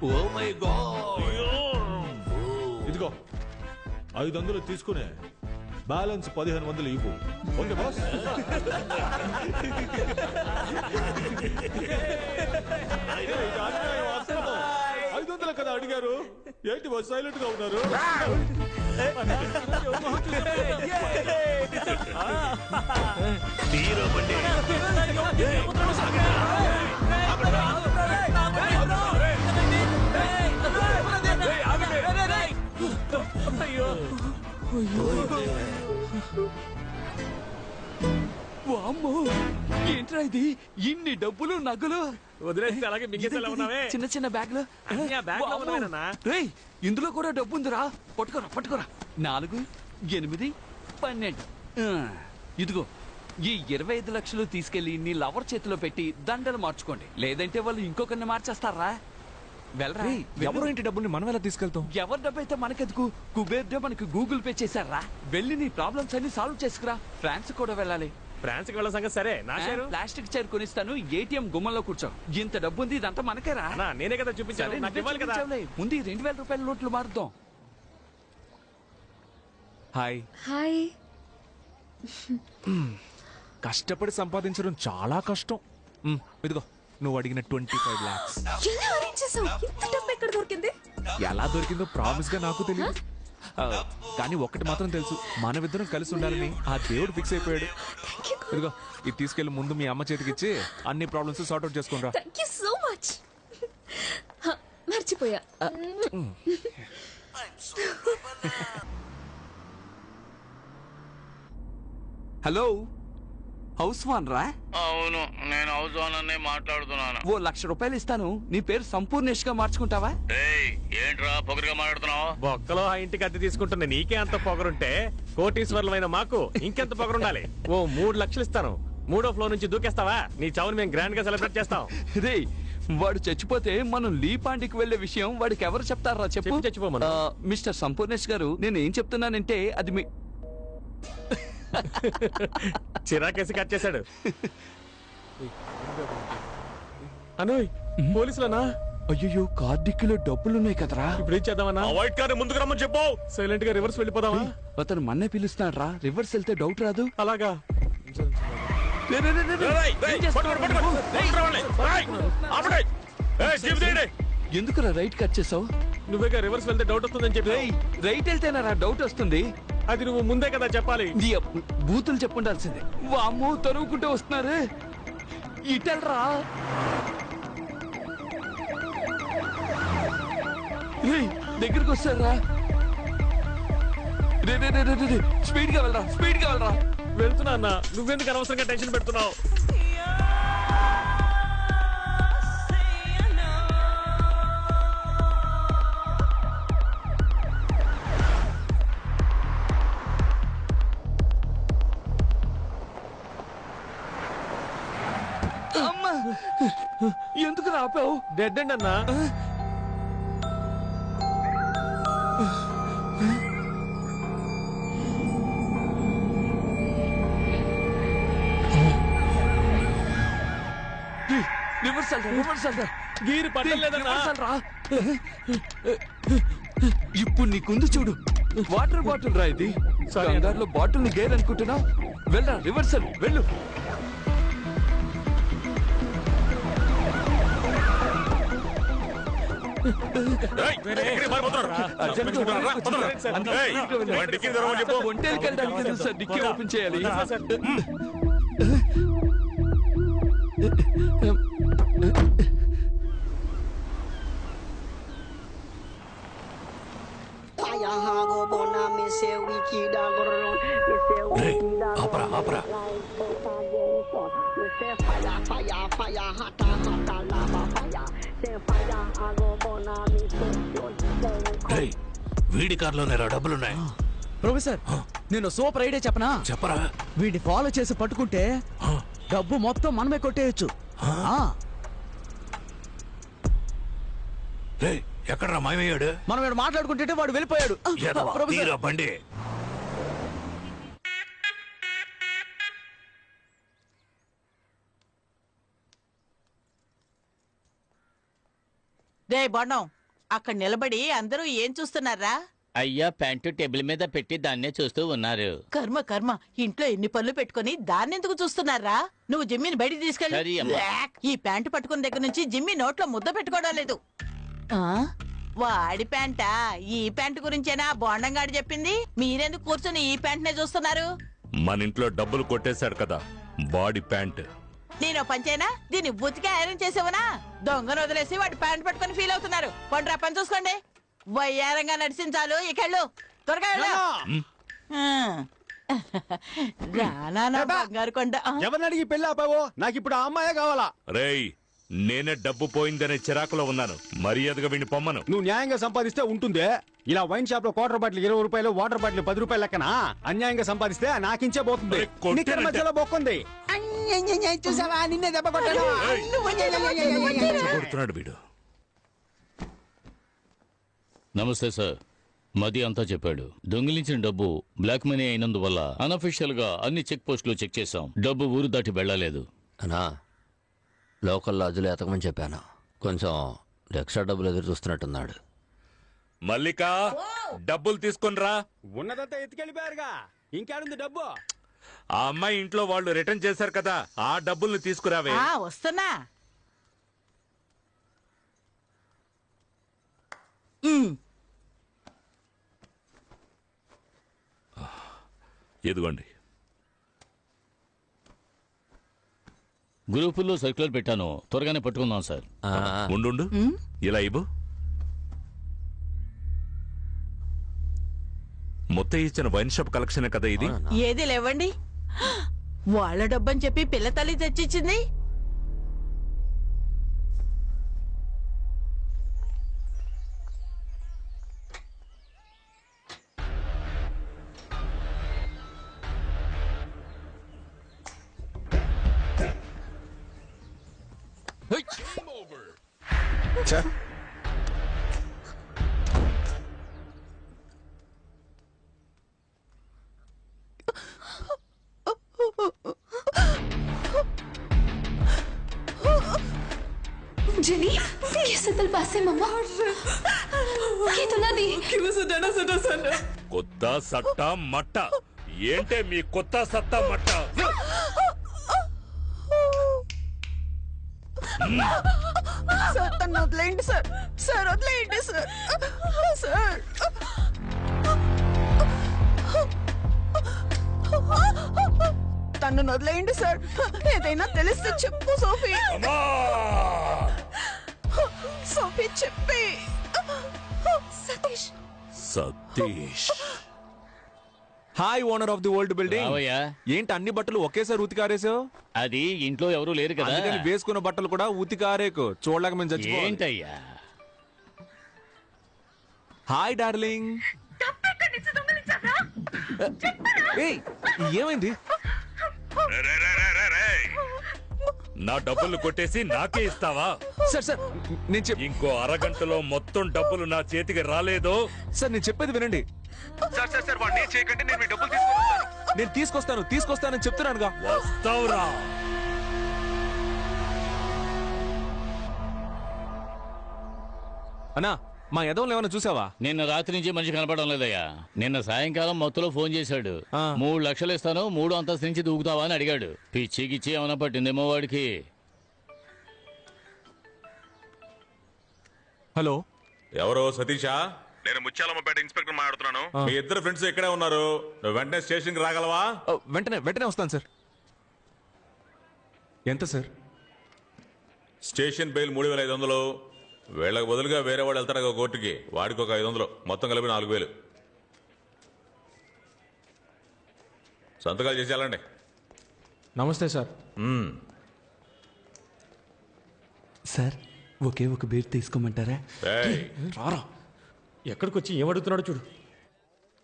Oh my God. ఇదిగో 500 తీసుకునే బ్యాలెన్స్ 1500 ఇవ్వు. Okay boss. $500 కదా అడిగారు, ఏంటి బాస్ సైలెంట్ గా ఉన్నారు? వామ్మో, ఏంట్రా ఇది? ఇన్ని డబ్బులు నగలు వదిలేస్తే అలాగే మింగేసేలా ఉన్నావే. చిన్న చిన్న బ్యాగ్లు. రేయ్, ఇందులో కూడా డబ్బు ఉందిరా. పట్టుకోరా పట్టుకోరా. 4, 8, 12. ఇదిగో ఈ 25 లక్షలు తీసుకెళ్లి నీ లవర్ చేతిలో పెట్టి దండలు మార్చుకోండి, లేదంటే వాళ్ళు ఇంకొకరిని మార్చేస్తారా. వెళ్ళరా. ఎవరు ఇంటి డబ్బుల్ని మనం ఎలా తీసుకెళ్తాం? ఎవరి డబ్బు అయితే మనకెందుకు? కుబేర్ మనకి గూగుల్ పే చేశారా. వెళ్ళి నీ ప్రాబ్లమ్స్ అన్ని సాల్వ్ చేసుకురా. ఫ్రాన్స్ కూడా వెళ్ళాలి. ఫ్రాన్స్ కి వెళ్ళ సంగతి సరే, నా షేరు ప్లాస్టిక్ చైర్ కొనిస్తాను, ఏటీఎం గుమ్మంలో కూర్చో. ఇంత డబ్బు ఉంది, ఇదంతా మనకేరా. నేనే కదా చూపించాను, నాకు ఇవ్వాలి కదా. ముందు 2000 రూపాయల నోట్లు మారుద్దాం. హాయ్. హాయ్. కష్టపడి సంపాదించడం చాలా కష్టం. ఇదిగో నువ్వు అడిగిన 25 lakhs. ఎలా అరేంజ్ చేసావు? ఇంత డబ్బు ఎక్కడ దొరికింది? ఎలా దొరికిందో ప్రామిస్ గా నాకు తెలియదు, కానీ ఒక్కటి మాత్రం తెలుసు, మనమిద్దరం కలిసి ఉండాలని ఆ దేవుడు ఫిక్స్ అయిపోయాడు. ఇదిగో ఇది తీసుకెళ్లి ముందు మీ అమ్మ చేతికి ఇచ్చి అన్ని ప్రాబ్లమ్స్ సార్ట్ అవుట్ చేసుకుంటా. Thank you so much. మర్చిపోయా. హలో, హౌస్ వాన్ రా? అవును, నేను హౌస్ ఓనర్నే మాట్లాడుతున్నాను. ఓ 1,00,000 రూపాయలు ఇస్తాను, నీ పేరు సంపూర్ణేష్ గా మార్చుకుంటావా? ఏంట్రా పొగరుగా మాట్లాడుతున్నావు? బొక్కలో ఆ ఇంటికి అద్దె తీసుకుంటున్న నీకే అంత పొగరుంటే కోటీశ్వర్లమైన మాకు ఇంకెంత పొగరుండాలి. ఓ 3 లక్షలు ఇస్తాను, 3వ ఫ్లోర్ నుంచి దూకేస్తావా? నీ చావుని మేము గ్రాండ్ గా సెలబ్రేట్ చేస్తాం. రే, వాడు చచ్చిపోతే మనం లీపాండికి వెళ్లే విషయం వాడికి ఎవరు చెప్తారా చెప్పు. చచ్చిపోమను. మిస్టర్ సంపూర్ణేష్ గారు, నేను ఏం చెప్తున్నానంటే అది మీ చిరాకేసి కట్ చేశాడు. అనోయ్, పోలీసులనా? అయ్యో, కార్డిక్కిలో డబ్బులున్నాయి కదరా. ఇప్పుడు ఏం చేద్దామన్నా? వైట్ కార్ ముందుకు రమ్మని చెప్పు. సైలెంట్ గా రివర్స్ వెళ్ళిపోదామా? అతను మన్నే పిలుస్తున్నాడు రా. రివర్స్ వెళ్తే డౌట్ రాదు. అలాగా. ఎందుకురా రైట్ కట్ చేసావు? నువ్వేగా రివర్స్ వెళ్తే డౌట్ వస్తుందని చెప్పి. రైట్ వెళ్తేనా డౌట్ వస్తుంది? అది నువ్వు ముందే కదా చెప్పాలి. బూతులు చెప్పుండాల్సిందే. వామ్మో, తరువుకుంటూ వస్తున్నారు. ఇటెల్రా. దగ్గరికి వస్తారా? స్పీడ్ గా వెళ్ళరా, స్పీడ్ గా వెళ్ళరా. వెళ్తున్నా అన్న, నువ్వెందుకు అనవసరంగా టెన్షన్ పెడుతున్నావు? అమ్మా, ఎందుకు రాపావు? డెడ్ అండ్ అన్నా. గీరు పట్టలేదన్నా. ఇప్పుడు నీకుంది చూడు, వాటర్ బాటిల్ రా ఇది. కంగారులో బాటిల్ ని గేర్ అనుకుంటున్నావు. వెళ్ళరా, రివర్సల్ వెళ్ళు. ఒంటేలకు వెళ్ళడానికి సార్ డిక్కీ ఓపెన్ చేయాలి. వీడి కార్లోనే డబ్బులున్నాయి. ప్రొఫెసర్ నేను సూపర్ ఐడియా చెప్పనా? చెప్పరా. వీడిని ఫాలో చేసి పట్టుకుంటే డబ్బు మొత్తం మనమే కొట్టేయచ్చు. ఎక్కడరా మాయమయ్యాడు? మనం ఇక్కడ మాట్లాడుకుంటే వాడు వెళ్ళిపోయాడు. బండి రే బొండం, అక్కడ నిలబడి అందరూ ఏం చూస్తున్నారా? అయ్యా ప్యాంటు టేబుల్ మీద పెట్టి దాన్నే చూస్తూ ఉన్నారు. కర్మ కర్మ, ఇంట్లో ఎన్ని పనులు పెట్టుకుని దాన్నెందుకు చూస్తున్నారా? నువ్వు జిమ్మిని బయటికి సరే తీసుకెళ్ళి. అమ్మా. ఈ ప్యాంటు పట్టుకున్న దగ్గర నుంచి జిమ్మి నోట్లో ముద్ద పెట్టుకోవడం లేదు. వాడి ప్యాంటా? ఈ ప్యాంటు గురించేనా బోండంగాడు చెప్పింది? మీరెందుకు కూర్చొని ఈ ప్యాంట్నే చూస్తున్నారు? మన ఇంట్లో డబ్బులు కొట్టేశాడు కదా, బాడీ ప్యాంట్. నేను పంచేనా? దీన్ని బుతికి ఐరన్ చేసేవనా? దొంగను వదిలేసి వాడి ప్యాంట్ పట్టుకుని ఫీల్ అవుతున్నారు. పండ్రా పని చూసుకోండి. వయ్యారంగా నడిచించాలు ఇకెళ్ళు, త్వరగా వెళ్ళు. రానా బంగారు కొండ. ఎవరిని అడిగి పెళ్లి ఆపావో? నాకు ఇప్పుడు ఆ అమ్మాయే కావాలా. రేయ్, నేనే డబ్బు పోయిందనే చిరాకులో ఉన్నాను. మర్యాదగా వీడిని పొమ్మను. నువ్వు న్యాయంగా సంపాదిస్తే ఉంటుందే. ఇలా వైన్ షాప్ లో క్వార్టర్ బాటిల్ 20 రూపాయలు, వాటర్ బాటిల్ 10 రూపాయలు లెక్కన అన్యాయంగా సంపాదిస్తే నాకించే పోతుంది. నిక్కర మధ్యలో బొక్కుంది. చూసావా, నిన్నే దెబ్బ కొట్టాను. కొడుతున్నాడు వీడు. నమస్తే సార్. మది అంతా చెప్పాడు. దొంగిలించిన డబ్బు బ్లాక్ మనీ అయినందువల్ల అనఫిషియల్ గా అన్ని చెక్ పోస్టులు చెక్ చేశాం. డబ్బు ఊరు దాటి వెళ్ళలేదు. అనా లోకల్ లాడ్జ్లో ఎతకమని చెప్పాను. కొంచెం ఎక్స్ట్రా డబ్బులు ఎదురు చూస్తున్నట్టున్నాడు. మల్లిక, డబ్బులు తీసుకునిరా. ఉన్నదంతా ఎత్తుకెళ్ళిపోయారుగా, ఇంకేడుంది డబ్బు? ఆ అమ్మాయి ఇంట్లో వాళ్ళు రిటర్న్ చేశారు కదా, ఆ డబ్బుల్ని తీసుకురావే. వస్తున్నా. ఎదుగోండి. గ్రూపుల్లో సర్క్యులర్ పెట్టాను, త్వరగానే పట్టుకుందాం సార్. ఉండు, ఇలా ఇవ్వు. మొత్తం ఇచ్చిన వైన్ షాప్ కలెక్షన్ కదా ఇది. ఏది లేవండి, వాళ్ళ డబ్బని చెప్పి పిల్ల తల్లి తెచ్చిచ్చింది. जेनी, कैसे दिल पासे मम्मा? ये तो ना दी। కొత్త సట్ట మట్ట ఏంటే మీ కొత్త సట్ట మట్ట? సార్ తను వదిలేయండి సార్. సార్ వదిలేయండి సార్. సార్ తను వదిలేయండి సార్. ఏదైనా తెలిస్తే చెప్పు సోఫీ. సోఫీ చెప్పి. Satish. Satish. Hi owner of the old building. రావయ్యా. ఏంటి అన్ని బట్టలు ఒకేసారి ఉతికారేసావు? అది ఇంట్లో ఎవరు లేరు కదా, అందుకని వేసుకున్న బట్టలు కూడా ఉతికారేకు. చూడలేక మేము చచ్చిపోయాం. ఏంటయ్యా? Hi darling. ఏయ్, ఏమైంది? నా డబ్బులు కొట్టేసి నాకే ఇస్తావా? సార్ సార్ నేను ఇంకో అరగంటలో మొత్తం డబ్బులు నా చేతికి రాలేదో? సార్ నేను చెప్పేది వినండి. సార్ సార్ సార్ వాడిని చేయకండి, నేను మీ డబ్బులు తీసుకొస్తానని చెప్తున్నానుగా. వస్తావురా. అన్నా, మా యదవులు ఏమైనా చూసావా? నిన్న రాత్రి నుంచి మనిషి కనపడడం లేదయ్యా. నిన్న సాయంకాలం మొత్తంలో ఫోన్ చేశాడు. 3 లక్షలు ఇస్తాను, 3వ అంతస్తు నుంచి దూకుతావా అని అడిగాడు. పిచ్చికిచ్చి ఏమైనా పట్టిందేమో వాడికి. హలో ఎవరో సతీషా? నేను ముత్యాలమ్మపేట ఇన్స్పెక్టర్ మాట్లాడుతున్నాను. మీ ఇద్దరు ఫ్రెండ్స్ ఇక్కడే ఉన్నారు. నువ్వు వెంటనే స్టేషన్ కి రాగలవా? వెంటనే వస్తాను సార్. ఎంత సార్? Station bail 3500. వీళ్ళకి బదులుగా వేరే వాడు వెళ్తాడు కోర్టుకి, వాడికి ఒక 500, మొత్తం కలిపి 4000. సంతకాలు చేసేయాలండి. నమస్తే సార్. సార్ ఒకే ఒక బీర్ తీసుకోమంటారా? రారా, ఎక్కడికి వచ్చి ఏమడుగుతున్నాడు చూడు.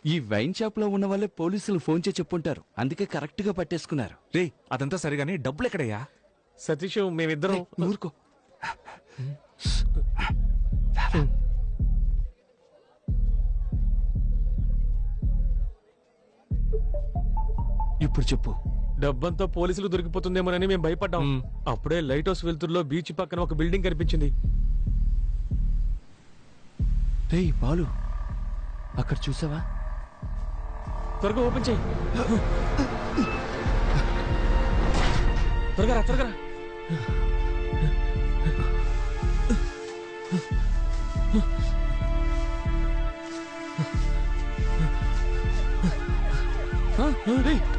ఈ వైన్ షాప్ లో ఉన్న వాళ్ళే పోలీసులు ఫోన్ చేసి చెప్పుంటారు, అందుకే కరెక్ట్ గా పట్టేసుకున్నారు. రే అదంతా సరిగాని డబ్బులు ఎక్కడయ్యా? సతీష్ మేమిద్దరం ఊరుకో. ఇప్పుడు చెప్పు. డబ్బంతా పోలీసులు దొరికిపోతుందేమోనని మేము భయపడ్డాం. అప్పుడే లైట్ హౌస్ వెలుతురులో బీచ్ పక్కన ఒక బిల్డింగ్ కనిపించింది. రేయ్ బాలు, అక్కడ చూసావా? త్వరగా ఓపెన్ చేయి. త్వరగా రా.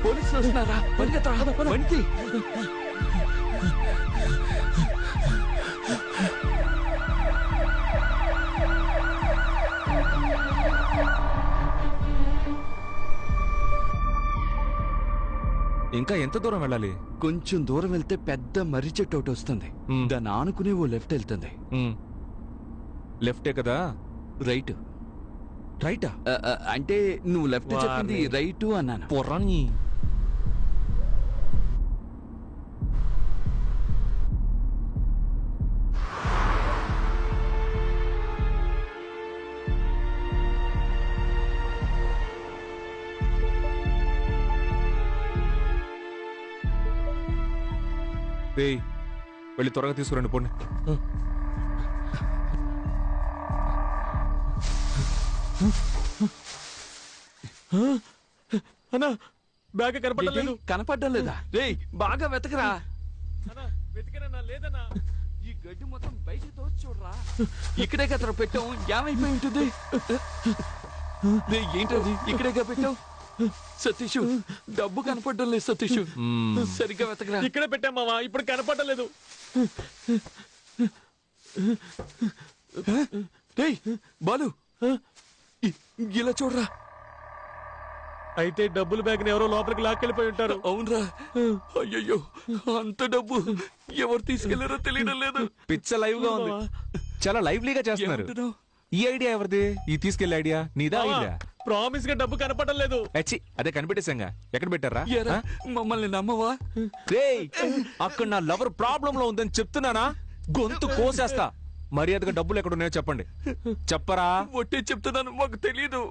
పోలీసులు వస్తున్నారా? వణికి ఇంకా ఎంత దూరం వెళ్ళాలి? కొంచెం దూరం వెళ్తే పెద్ద మర్రి చెట్టు ఒకటి వస్తుంది. దాన్ని ఆనుకునే ఓ లెఫ్ట్ వెళ్తుంది. లెఫ్టే కదా? రైట్. రైటా? అంటే నువ్వు లెఫ్ట్ చెప్పింది రైట్ అన్నాను. పొర్రాని. వెళ్ళి త్వరగా తీసుకురండి పోండి. అన్నా బ్యాగ్ కనపడలేదు. కనపడడం లేదా? రే బాగా వెతకరా. లేదన్నా, ఈ గడ్డి మొత్తం బయట తోచి చూడరా. ఇక్కడే కదరా పెట్టాం, ఏమైపోయి ఉంటుంది? ఏంటది ఇక్కడేగా పెట్టావు? సతీష్ డబ్బు కనపడడం లేదు. సతీష్ సరిగ్గా వెతకరా. ఇక్కడే పెట్టామావా, ఇప్పుడు కనపడలేదు. బాలు ఇలా చూడరా. అయితే డబ్బులు బ్యాగ్ ని ఎవరో లోపలికి లాక్కెళ్ళిపోయి ఉంటారు. అవునరా. అయ్యయ్యో, అంత డబ్బు ఎవరు తీసుకెళ్లారో తెలియడం లేదు. పిచ్చ లైవ్ గా ఉంది, చాలా లైవ్లీగా చేస్తున్నారు. ఈ ఐడియా ఎవరిది? ఈ తీసుకెళ్లే ఐడియా నీదా? ప్రామిస్ గా డబ్బు కనపడడం లేదు. అదే కనిపెట్టేశాంగా. ఎక్కడ పెట్టారా? మమ్మల్ని నమ్మవా? అక్కడ నా లవర్ ప్రాబ్లం లో ఉందని చెప్తున్నానా? గొంతు కోసేస్తా. మర్యాదగా డబ్బులు ఎక్కడ ఉన్నాయో చెప్పండి. చెప్పరా? ఒట్టే చెప్తున్నాను, మాకు తెలీదు.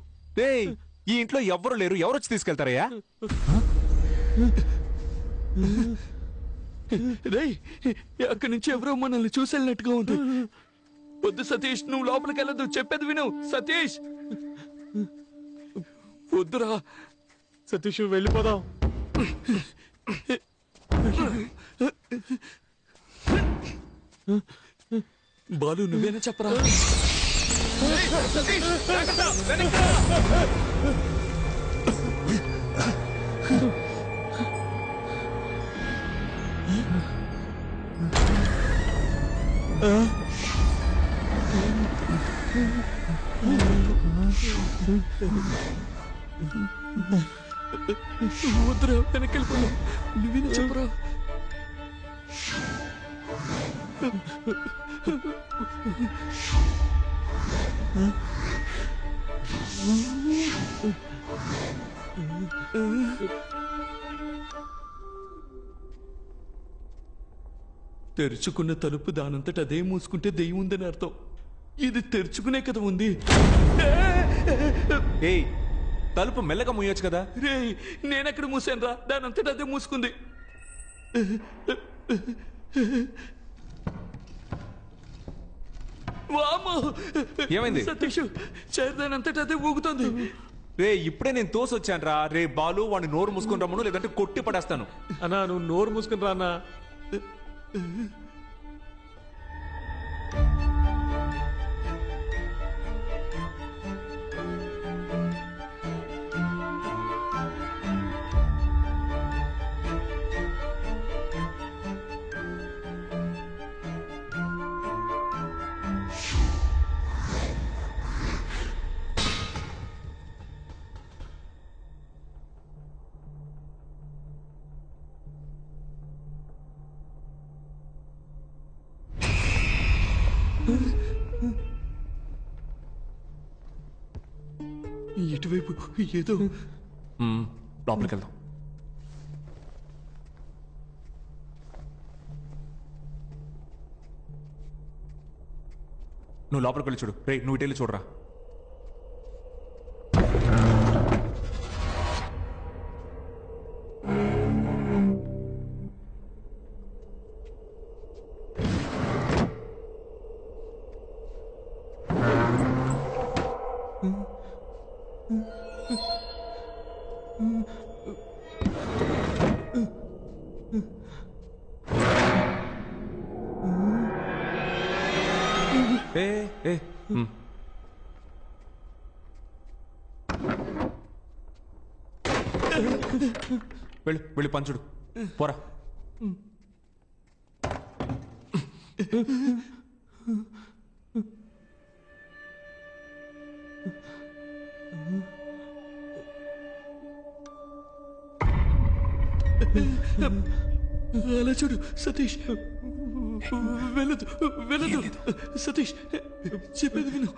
ఈ ఇంట్లో ఎవ్వరు లేరు, ఎవరు వచ్చి తీసుకెళ్తారయ్యా? అక్కడి నుంచి ఎవరో మనల్ని చూసేళ్ళినట్టుగా ఉంది. వద్దు సతీష్, నువ్వు లోపలికి వెళ్ళదు. చెప్పేది విను సతీష్. వద్దురా సతీష్, వెళ్ళిపోదాం. బాలు నువ్వేనా చెప్పరా? వద్దురా, వెనక్కి వెళ్ళిపోదాం. నువ్వేనా చెప్పరా? తెరుచుకున్న తలుపు దానంతట అదే మూసుకుంటే దెయ్యం ఉందని అర్థం. ఇది తెరుచుకునే కదా ఉంది. తలుపు మెల్లగా మూయొచ్చు కదా? రే నేనెక్కడ మూసాను రా, దానంతట అదే మూసుకుంది. ఏమైంది సతీష్? చైర్ దానంతట అదే ఊగుతుంది. ఇప్పుడే నేను తోసొచ్చాను రా. రే బాలు, వాడిని నోరు మూసుకుని రమ్మను, లేదంటే కొట్టి పడేస్తాను. అన్నా నువ్వు నోరు మూసుకుని రా అన్నా. ఇటువైపు ఏదో లోపలికి వెళ్దాం. నువ్వు లోపలికి వెళ్ళి చూడు. రే నువ్వు ఇటు వెళ్ళి చూడరా. వెళ్ళి పంచుడు పోరా. అలా చూడు సతీష్, వెళ్ళదు వెళ్ళదు సతీష్, చెప్పేది విను.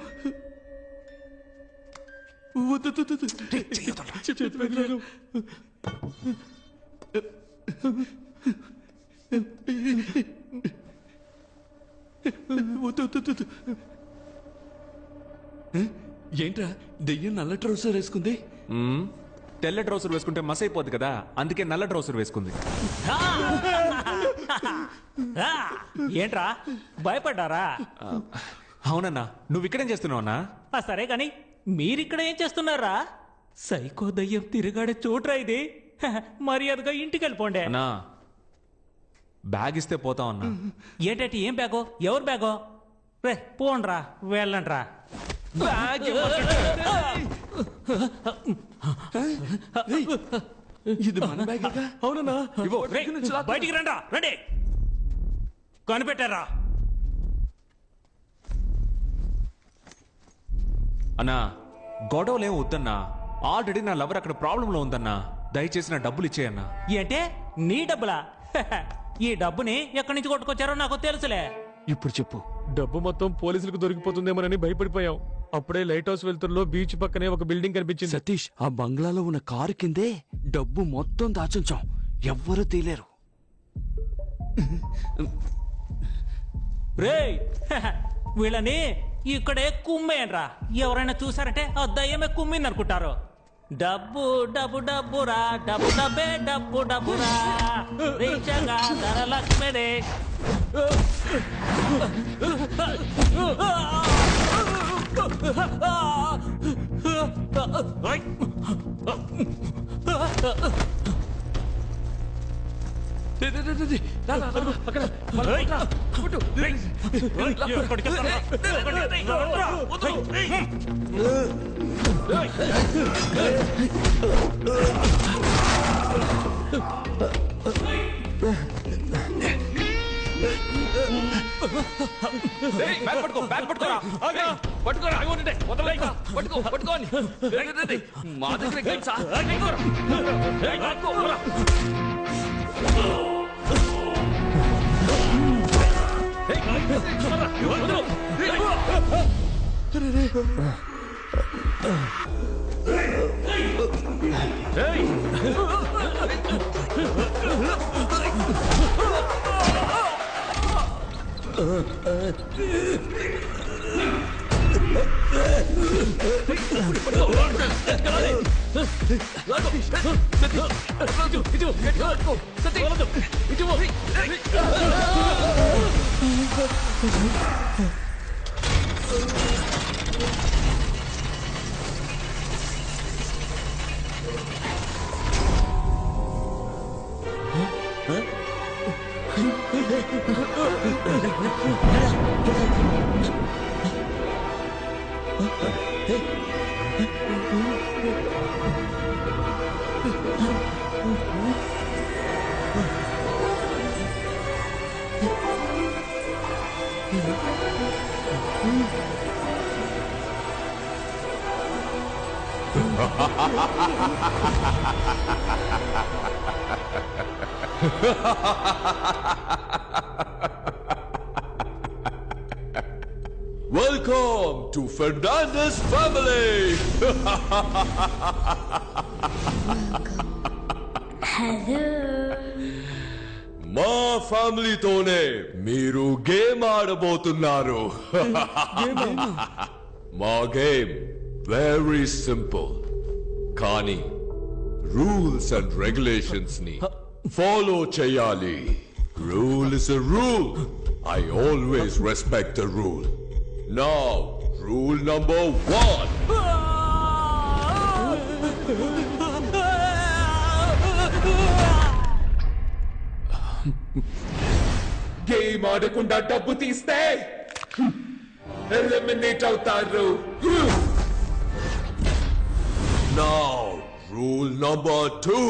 ఏంట్రా దెయ్యం నల్ల ట్రౌసర్ వేసుకుంది? తెల్ల ట్రౌసర్ వేసుకుంటే మస్ అయిపోద్ది కదా, అందుకే నల్ల ట్రౌసర్ వేసుకుంది. ఏంట్రా భయపడ్డారా? అవునన్నా. నువ్వు ఇక్కడేం చేస్తున్నావు అన్నా? సరే కాని మీరిక్కడ ఏం చేస్తున్నారా? సైకో దయ్యం తిరగాడే చోట్రా ఇది. మర్యాదగా ఇంటికి వెళ్ళిపోండి. అన్నా బ్యాగ్ ఇస్తే పోతాం అన్నా. ఏంటంటే ఏం బ్యాగో? ఎవరు బ్యాగో? రే పోండ్రా, వెళ్ళండ్రా. ఇది మన బ్యాగ్. అవునన్నా, బయటికి రండ్రా, రండి. కనిపెట్టారా? అన్నా గొడవలేం వద్దన్నా. ఆల్రెడీ నా లవర్ అక్కడ ప్రాబ్లంలో ఉందన్నా. దయచేసి నా డబ్బులు ఇచ్చేయన్నా. ఏంటే నీ డబ్బులా? ఈ డబ్బుని ఎక్కడి నుంచి కొట్టుకొచ్చారో నాకు తెలుసులే. ఇప్పుడు చెప్పు. డబ్బు మొత్తం పోలీసులకు దొరికిపోతుందేమోనని భయపడిపోయాం. అప్పుడే లైట్ హౌస్ వెళ్తుల్లో బీచ్ పక్కనే ఒక బిల్డింగ్ కనిపించింది. సతీష్, ఆ బంగ్లాలో ఉన్న కారు కిందే డబ్బు మొత్తం దాచుంచాం, ఎవ్వరూ తీలేరు. రేయ్ వీళ్ళని ఇక్కడే కుమ్మేయండ్రా. ఎవరైనా చూసారంటే ఆ దయ్యమే కుమ్మింది అనుకుంటారు. డబ్బు డబ్బు డబ్బురా, డబ్బు డబ్బే డబ్బు డబ్బురా, రీచంగా ధనలక్ష్మిడే. మా దగ్గర Welcome to Fernandez family. మా ఫ్యామిలీతోనే మీరు గేమ్ ఆడబోతున్నారు. మా గేమ్ వెరీ సింపుల్, కానీ రూల్స్ అండ్ రెగ్యులేషన్స్ ని ఫాలో చేయాలి. Rule is a rule. I always respect the rule. Now, rule number 1. Game ఆడకుండా డబ్బు తీస్తే ఎలిమినేట్ అవుతారు. Now, rule number 2.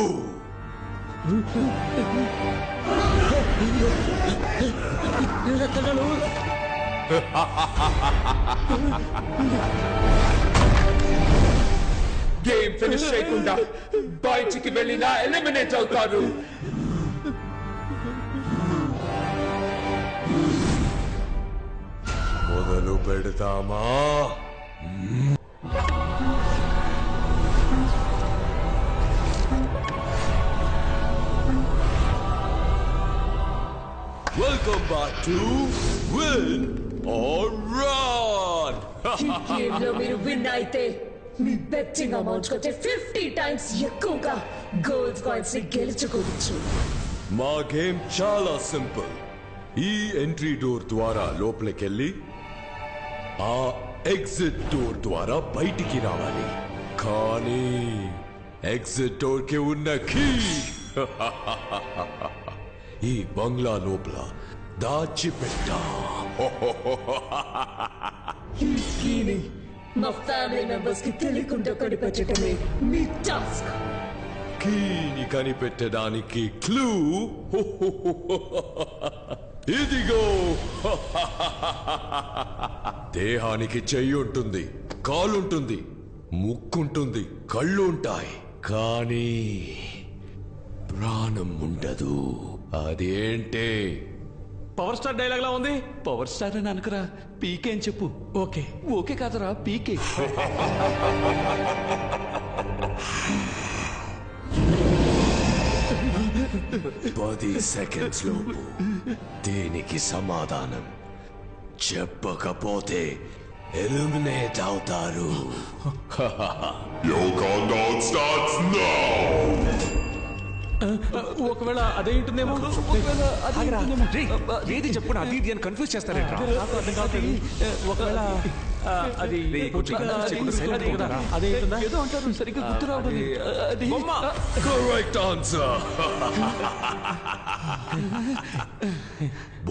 Game finish చేయకుండా బయటికి వెళ్ళినా ఎలిమినేట్ అవుతారు. మొదలు పెడతామా? Welcome back to Win or Run. ఈ గేమ్లో మీరు విన్ అయితే మీ బెట్టింగ్ అమౌంట్ కంటే 50 టైమ్స్ ఎక్కువగా గోల్డ్ కాయిన్స్ ని గెలుచుకోవచ్చు. మా గేమ్ చాలా సింపుల్. ఈ ఎంట్రీ డోర్ ద్వారా లోపలికెళ్ళి ఆ ఎగ్జిట్ డోర్ ద్వారా బయటికి రావాలి. కానీ ఎగ్జిట్ డోర్ కి ఉన్న కీ ఈ బంగ్లా లోపల దాచిపెట్టా. ఈ కీని మా ఫ్యామిలీ మెంబర్స్ కి తెలియకుండా కనిపెట్టడమే మీ టాస్క్. కీని కనిపెట్టడానికి క్లూ ఇదిగో. దేహానికి చెయ్యి ఉంటుంది, కాలుంటుంది, ముక్కుంటుంది, కళ్ళు ఉంటాయి, కానీ ప్రాణం ఉండదు. అదేంటే? పవర్ స్టార్ డైలాగ్ లా ఉంది. పవర్ స్టార్ అని అనకరా, పీకే అని చెప్పు. ఓకే ఓకే కాదరా, పీకే. 10 సెకండ్స్ లోపు దీనికి సమాధానం చెప్పకపోతే ఎలిమినేట్ అవుతారు. Your countdown starts now. ఒకవేళ అదే ఉంటుందేమో. ఏది చెప్పు, అది ఇది అని కన్ఫ్యూజ్ చేస్తారేంట్రా? ఒకవేళ అది అదే ఏదో అంటారు, సరిగ్గా గుర్తు రావాలి. Correct answer.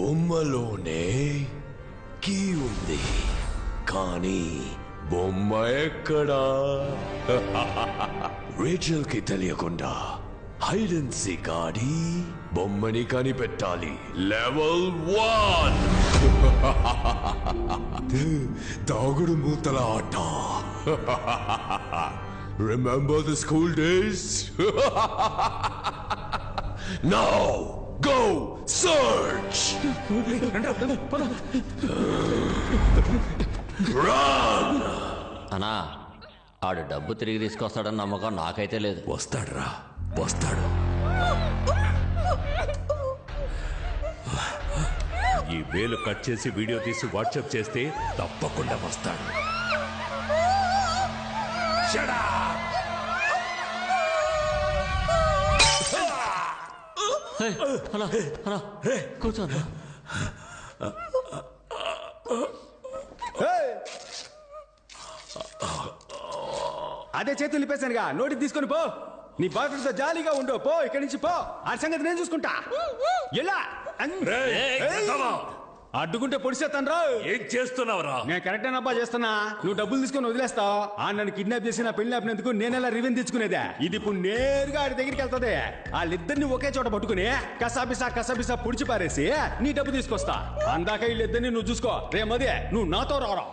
బొమ్మలోనే కీ ఉంది, కానీ బొమ్మ ఎక్కడా? రేచల్ కి తెలియకుండా హైడ్ అండ్ సీక్ ఆడి బొమ్మని కనిపెట్టాలి. లెవెల్ 1 దాగుడు మూతల ఆట. Remember the school days? Now go search. Run. అన్నా, ఆడు డబ్బు తిరిగి తీసుకొస్తాడని నమ్మకం నాకైతే లేదు. వస్తాడురా, వస్తాడు. ఈ వేలు కట్ చేసి వీడియో తీసి వాట్సాప్ చేస్తే తప్పకుండా వస్తాడు. కూర్చోన్నా. అదే చేతులు నింపేశానుగా, నోటికి తీసుకొని పో. నీ బాయ్ ఫ్రెండ్ తో జాలీగా ఉండు. పో ఇక్కడి నుంచి పో. ఆ సంగతి నేను చూసుకుంటా. ఎలా అడ్డుకుంటే పొడిచేస్తాను రా. ఏం చేస్తున్నావురా? నేను కరెక్ట్ అబ్బా చేస్తున్నా. నువ్వు డబ్బులు తీసుకొని వదిలేస్తావు. ఆ నన్ను కిడ్నాప్ చేసి నా పెళ్లి ఆపినందుకు నేనెలా రివెంజ్ తెచ్చుకునేదే. ఇది ఇప్పుడు నేరుగా ఆడి దగ్గరికి వెళ్తుంది. వాళ్ళిద్దరిని ఒకే చోట పట్టుకుని కసాబిసా పుడిచి పారేసి నీ డబ్బు తీసుకొస్తా. అందాక వీళ్ళిద్దరిని నువ్వు చూసుకో. రేమదే నువ్వు నాతో రారా.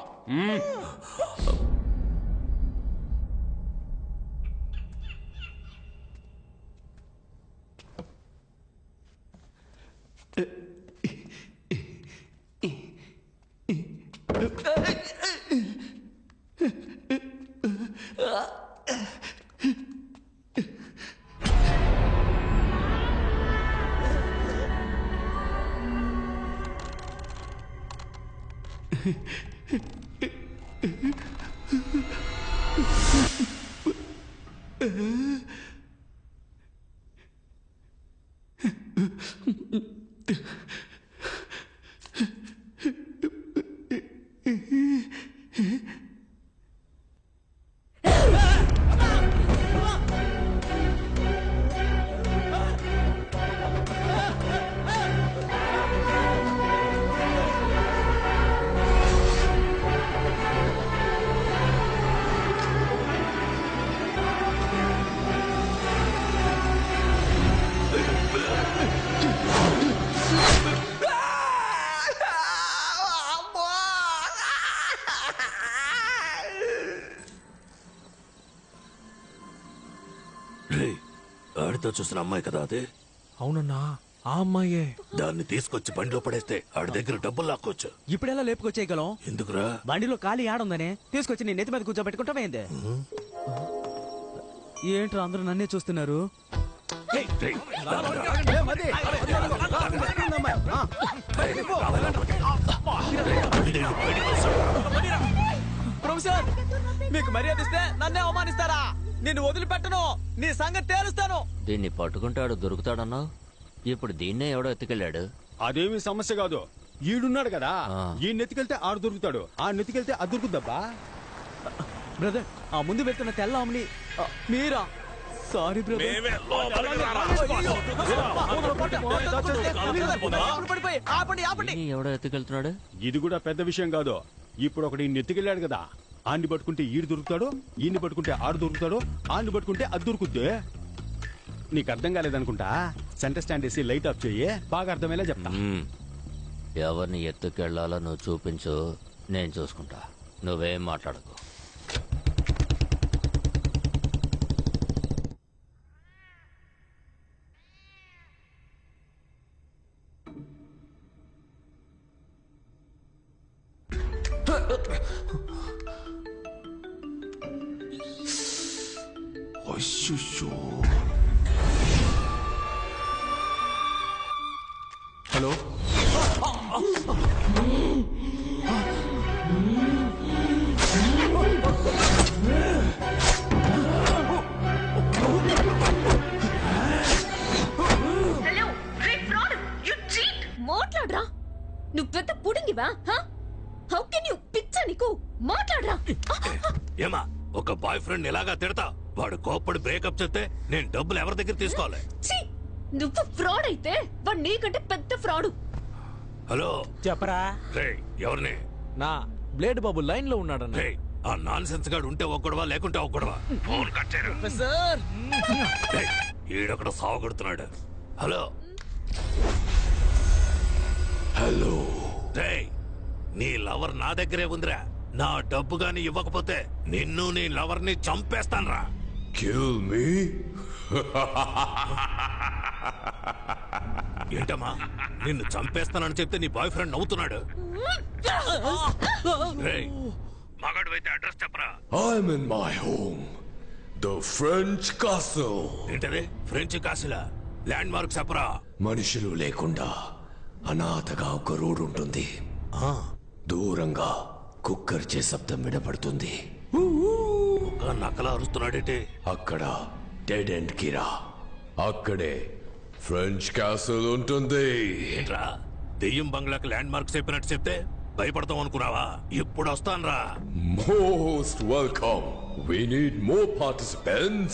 ఆడితో చూసిన అమ్మాయి కదా అదే? అవునన్నా, ఆ అమ్మాయే. దాన్ని తీసుకొచ్చి బండిలో పడేస్తే ఆడి దగ్గర డబ్బులు లాక్కోవచ్చు. ఇప్పుడెలా లేపుకొచ్చేయగలం? ఎందుకురా? బండిలో ఖాళీ ఆడుందని తీసుకొచ్చి నీ నెత్తి మీద కూర్చోబెట్టుకుంటామైంది. ఏంట్రా అందరూ నన్నే చూస్తున్నారు? ప్రొఫెసర్, మీకు మర్యాద ఇస్తే నన్నే అవమానిస్తారా? నిన్ను వదిలిపెట్టను, నీ సంగతి తేలుస్తాను. దీన్ని పట్టుకుంటాడు దొరుకుతాడన్నావు, ఇప్పుడు దీన్నే ఎవడో ఎత్తుకెళ్ళాడు. అదేమి సమస్య కాదు, ఈడున్నాడు కదా, ఈ నెత్తికెళ్తే ఆడు దొరుకుతాడు, ఆ నెత్తికెళ్తే అది దొరుకుద్దబ్బా. బ్రదర్, ఆ ముందు వెళ్తున్న తెల్ల అమ్మని మీరా? Sorry brother. ఎవడో ఎత్తుకెళ్తున్నాడు? ఇది కూడా పెద్ద విషయం కాదు. ఇప్పుడు ఒకటి నెత్తికెళ్ళాడు కదా, ఆడిని పట్టుకుంటే ఈడు దొరుకుతాడు, ఈయన్ని పట్టుకుంటే ఆడు దొరుకుతాడు, ఆడిని పట్టుకుంటే అది దొరుకుద్ది. నీకు అర్థం కాలేదనుకుంటా, సెంటర్ స్టాండ్ వేసి లైట్ ఆఫ్ చెయ్యి, బాగా అర్థమయ్యేలా చెప్తా. ఎవరిని ఎత్తుకెళ్లాలో నువ్వు చూపించు, నేను చూసుకుంటా. నువ్వేం మాట్లాడకు. హలో, మాట్లాడరా, నువ్వు పెద్ద పుడింగివా? హౌ కెన్ యు పిచ్చ నీకు మాట్లాడరా. ఏమా, ఒక బాయ్ ఫ్రెండ్ ఎలాగా తిడతా? వాడు కోప్పడి బ్రేకప్ చెప్తే నేను డబ్బులు ఎవరి దగ్గర తీసుకోవాలి? నువ్వు ఫ్రాడ్ అయితే వాడు నీకంటే పెద్ద ఫ్రాడు. హలో, చెప్పరా. ఎవరిని? నా బ్లేడ్ బాబు లైన్ లో ఉన్నాడన్న. ఆ నాన్ సెన్స్ గాడు ఉంటే ఒక్కడవా, లేకుంటే ఒక్కడవా. ఫోన్ కట్ చేయరు. ఈడొక్కడ సావగొడుతున్నాడు. హలో హలో, నీ లవర్ నా దగ్గరే ఉందిరా. నా డబ్బు గాని ఇవ్వకపోతే నిన్ను నీ లవర్ ని చంపేస్తాన్రా. Kill me? ఏంటమ్మా, నిన్ను చంపేస్తానని చెప్తే నీ బాయ్ ఫ్రెండ్ నవ్వుతున్నాడు. మగాడు అయితే అడ్రస్ చెప్పరా. I'm in my home, the French castle. ఏంటది? ఫ్రెంచ్ కాసిలా? ల్యాండ్ మార్క్ చెప్పరా. మనుషులు లేకుండా అనాథగా ఒక రోడ్ ఉంటుంది. దూరంగా కుక్కర్చే శబ్దం వినపడుతుంది. నక్కలా అరుస్తున్నాడేంటి? అక్కడ డెడ్ ఎండ్ కిరా, అక్కడే ఫ్రెంచ్ క్యాసిల్ ఉంటుంది. ఏంట్రా, దెయ్యం బంగ్లాకి ల్యాండ్ మార్క్ చెప్పినట్టు చెప్తే భయపడతాం అనుకున్నావా? ఇప్పుడు వస్తాన్రా. Most welcome. We need more participants.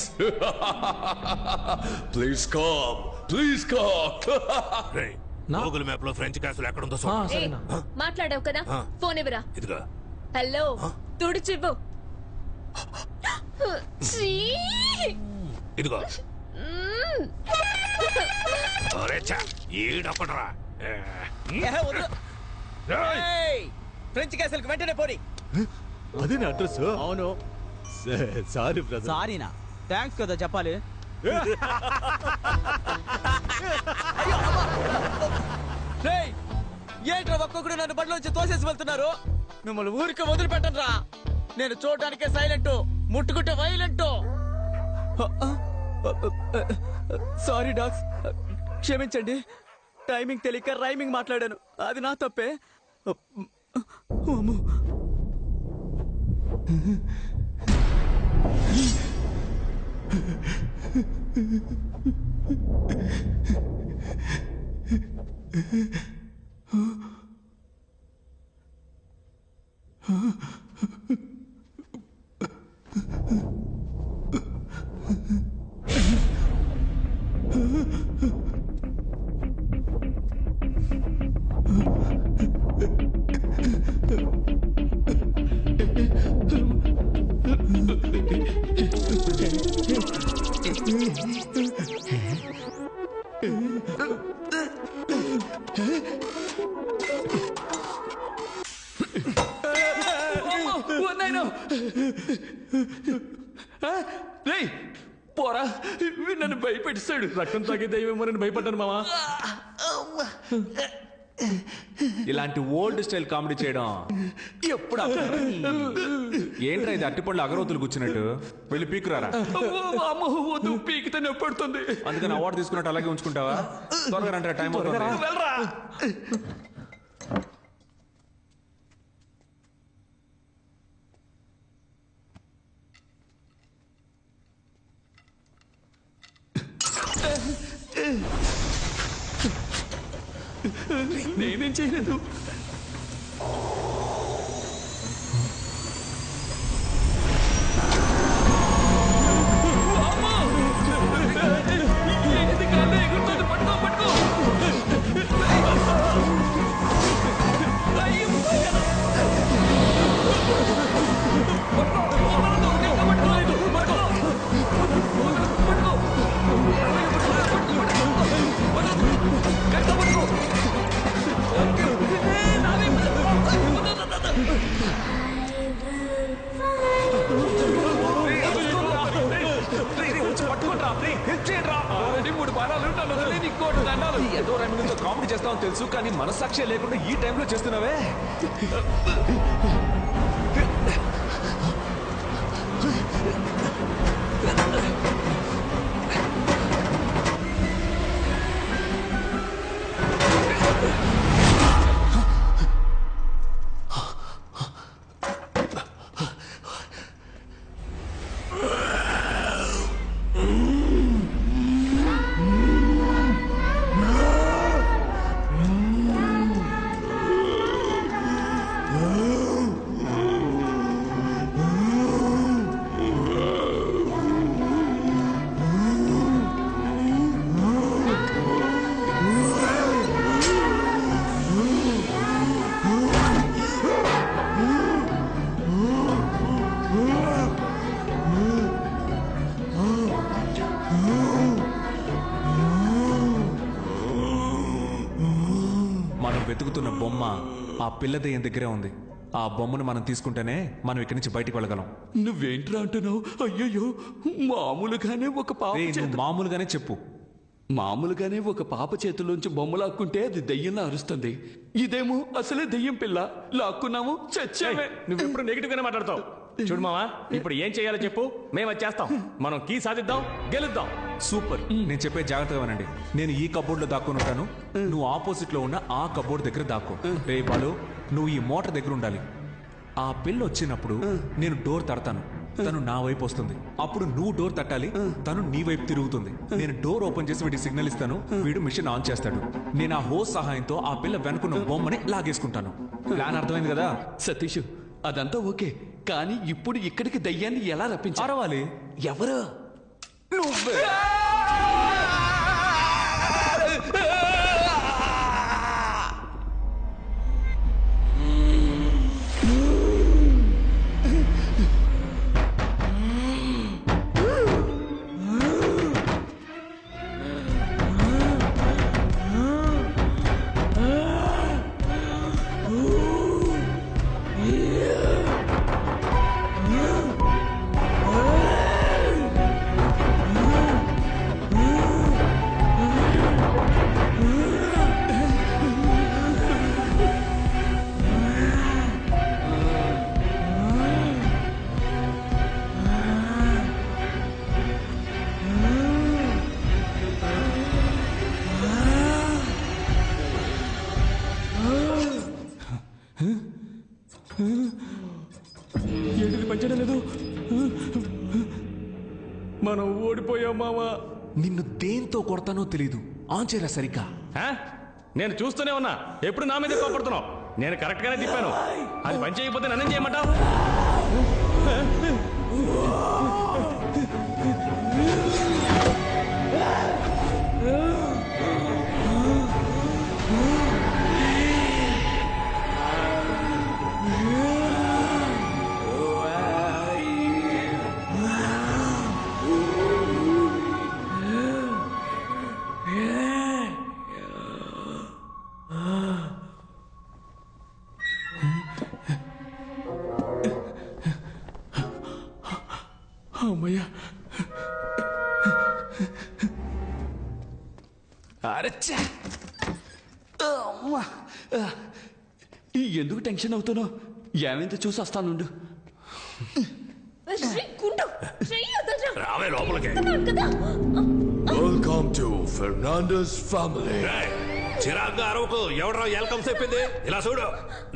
Please come. Please come. Google map లో ఫ్రెంచ్ క్యాసిల్ ఎక్కడుందో మాట్లాడావు కదా, ఫోన్ ఇవ్వరా. ఇదిగా. హలో, తుడిచివ్వు. ఇదిగో. ఈడొక్కడరా. ఫ్రెంచ్ క్యాసిల్ కి వెంటనే పోరి. అదే నా అడ్రస్. అవును. Sorry brother. సారీనా? థ్యాంక్స్ కదా చెప్పాలి. ఏంట్రా ఒక్కొక్కడు నన్ను బండిలోంచి తోసేసి వెళ్తున్నారు? మిమ్మల్ని ఊరికే వదిలిపెట్టను రా. నేను చూడడానికే సైలెంట్, ముట్టుకుంటే వైలెంట్. సారీ డాగ్స్, క్షమించండి. టైమింగ్ తెలియక రైమింగ్ మాట్లాడాను, అది నా తప్పే. పోరా నన్ను భయపెట్టిస్తాడు. రక్తం తాగే దైవం అని భయపడ్డాను మావా. ఇలాంటి ఓల్డ్ స్టైల్ కామెడీ చేయడం ఎప్పుడు ఏంట్రా ఇది? అట్టిపళ్ళు అగరవతులు కూర్చున్నట్టు వెళ్ళి పీకురారా. పీకితే నొప్పడుతుంది. అందుకని అవార్డు తీసుకున్నట్టు అలాగే ఉంచుకుంటావా? త్వరగా రండి, టైం అవుతుంది. వెళ్ళరా. నేనేం చేయలేదు. ఏదో రైమింగ్తో కామెడీ చేస్తామని తెలుసు, కానీ మనసాక్షి లేకుండా ఈ టైంలో చేస్తున్నావే. వెతుకుతున్న బొమ్మ ఆ పిల్ల దెయ్యం దగ్గరే ఉంది. ఆ బొమ్మను మనం తీసుకుంటేనే మనం ఇక్కడి నుంచి బయటికి వెళ్ళగలం. నువ్వేంట్రా అంటున్నావు? అయ్యయ్యో, మామూలుగానే ఒక పాప మామూలుగానే చెప్పు. మామూలుగానే ఒక పాప చేతుల్లోంచి బొమ్మ లాక్కుంటే అది దెయ్యంలా అరుస్తుంది. ఇదేమో అసలే దెయ్యం పిల్ల. లాక్కున్నాము, చచ్చామే. నువ్వెప్పుడు నెగిటివ్ గానే మాట్లాడతావు. చూడు మావా, ఇప్పుడు ఏం చేయాలో చెప్పు, మేము అది చేస్తాం. మనం కీ సాధిద్దాం, గెలుద్దాం. సూపర్. నేను చెప్పే జాగ్రత్తగా వినండి. నేను ఈ కబోర్డ్ లో దాక్కుని ఉంటాను, నువ్వు ఆపోజిట్ లో ఉన్న ఆ కబోర్డ్ దగ్గర దాక్కో. రే బాలు, నువ్వు ఈ మోటార్ దగ్గర ఉండాలి. ఆ పిల్ల వచ్చినప్పుడు నేను డోర్ తడతాను, తను నా వైపు వస్తుంది. అప్పుడు నువ్వు డోర్ తట్టాలి, తను నీ వైపు తిరుగుతుంది. నేను డోర్ ఓపెన్ చేసి వీడికి సిగ్నల్ ఇస్తాను, వీడు మిషన్ ఆన్ చేస్తాడు. నేను ఆ హోస్ సహాయంతో ఆ పిల్ల వెనుకున్న బొమ్మని లాగేసుకుంటాను. ప్లాన్ అర్థమైంది కదా సతీష్? అదంతా ఓకే, కానీ ఇప్పుడు ఇక్కడికి దయ్యాన్ని ఎలా రప్పించాలి? ఎవరు? నువ్వే. అయ్యో మావా నిన్ను దేంతో కొడతానో తెలీదు ఆన్ చేయరా సరిగ్గా. నేను చూస్తూనే ఉన్నా, ఎప్పుడు నా మీద కోపడుతున్నావు. నేను కరెక్ట్ గానే తిప్పాను, అది పని చేయకపోతే నన్నేం చేయమంటావు? అమ్మయ్యా, అరచ్చా, ఎందుకు టెన్షన్ అవుతున్నావు? ఏమైందో చూసి వస్తానుండు. రావే లోపలికి. Welcome to Fernandes family. చిరాగ్గా అరవకు. ఎవడరా వెల్కమ్ చెప్పింది? ఇలా చూడు,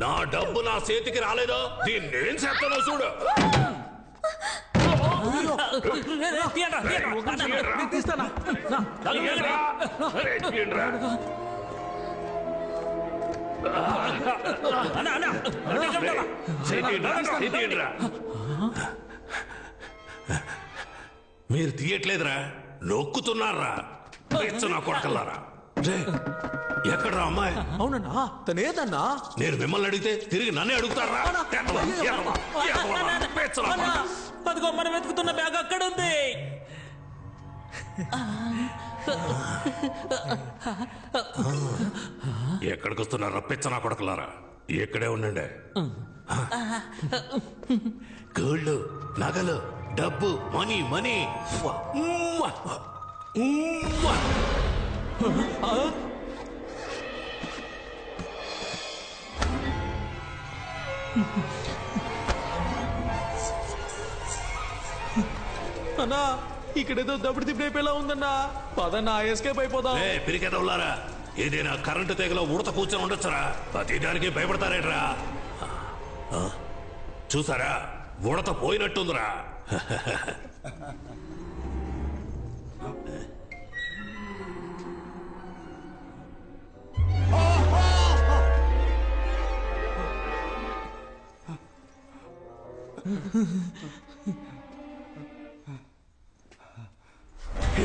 నా డబ్బు నా చేతికి రాలేదో దీన్ని నేను చెప్తానో చూడు. మీరు తీయట్లేదురా, నొక్కుతున్నారా? నా కొడకల్లారా, ఎక్కడ్రా అమ్మాయి? అవునన్నా, తనేదన్నా? నేను మిమ్మల్ని అడిగితే తిరిగి నన్నే అడుగుతారా? అదిగో మనం వెతుకుతున్న బ్యాగ్ అక్కడ ఉంది. ఎక్కడికి వస్తున్నారా పిచ్చనా కొడకలారా? ఇక్కడే ఉండండి. గోల్డ్, నగలు, డబ్బు, మనీ మనీ. అన్నా, ఇక్కడేదో దప్పుడు తిప్పుడు అయిపోయేలా ఉందన్నా. పదన్నా, ఎస్కేప్ అయిపోదాం. పిరికేదవులారా, ఏదైనా కరెంటు తీగలో ఉడత కూర్చొని ఉండొచ్చురా. ప్రతి దానికి భయపడతారేట్రా? చూసారా, ఉడత పోయినట్టుందిరా.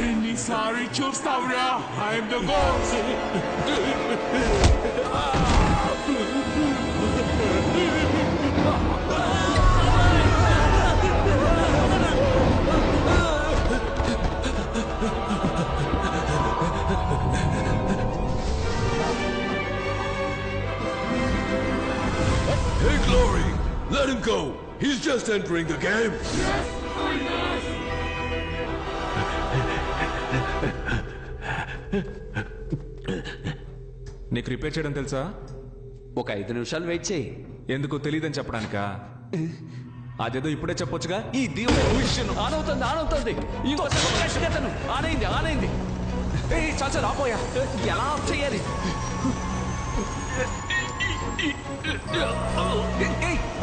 ఎన్నిసారి చూస్తావురా? I'm the ghost. Hey, Glory! Let him go! He's just entering the game! నీకు రిపేర్ చేయడం తెలుసా? ఒక 5 నిమిషాలు వెయిట్ చేయి. ఎందుకు తెలియదని చెప్పడానికా? అదేదో ఇప్పుడే చెప్పొచ్చుగా. ఈ దేవుడు ఆన్ అవుతుంది. ఇంకోసారి ఆనైంది. చాచా రాపోయా, ఎలా ఆఫ్ చేయాలి?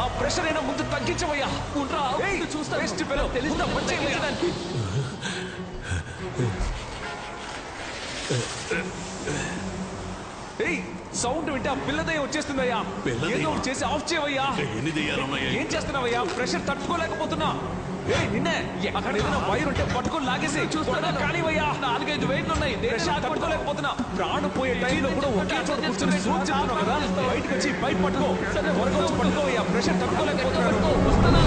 ఆ ప్రెషర్ అయినా ముందు తగ్గించవయ్యా. చూస్తా తెలుస్తా పనిచేయడానికి. సౌండ్ వింటే ఆ పిల్లదయ్య వచ్చేస్తుందయ్యా. ఏదో చేసి ఆఫ్ చేయవయ్యా. ఏం చేస్తున్నావయ్యా? ప్రెషర్ తట్టుకోలేకపోతున్నా. నిన్నే అక్కడ ఏదైనా వైర్ ఉంటే పట్టుకొని లాగేసి చూస్తున్నా. కానివయ్యా, 4-5 వైర్లు ఉన్నాయి. ప్రెషర్ తట్టుకోలేకపోతున్నా. ప్రాణం పోయే టైంలో కూడా ఒకే చోట కూర్చొని సూచిస్తున్నావు కదా. బయటకు వచ్చి బయట పట్టుకో. వరకు వచ్చి పట్టుకోవయ్యా. ప్రెషర్ తట్టుకోలేకపోతున్నా.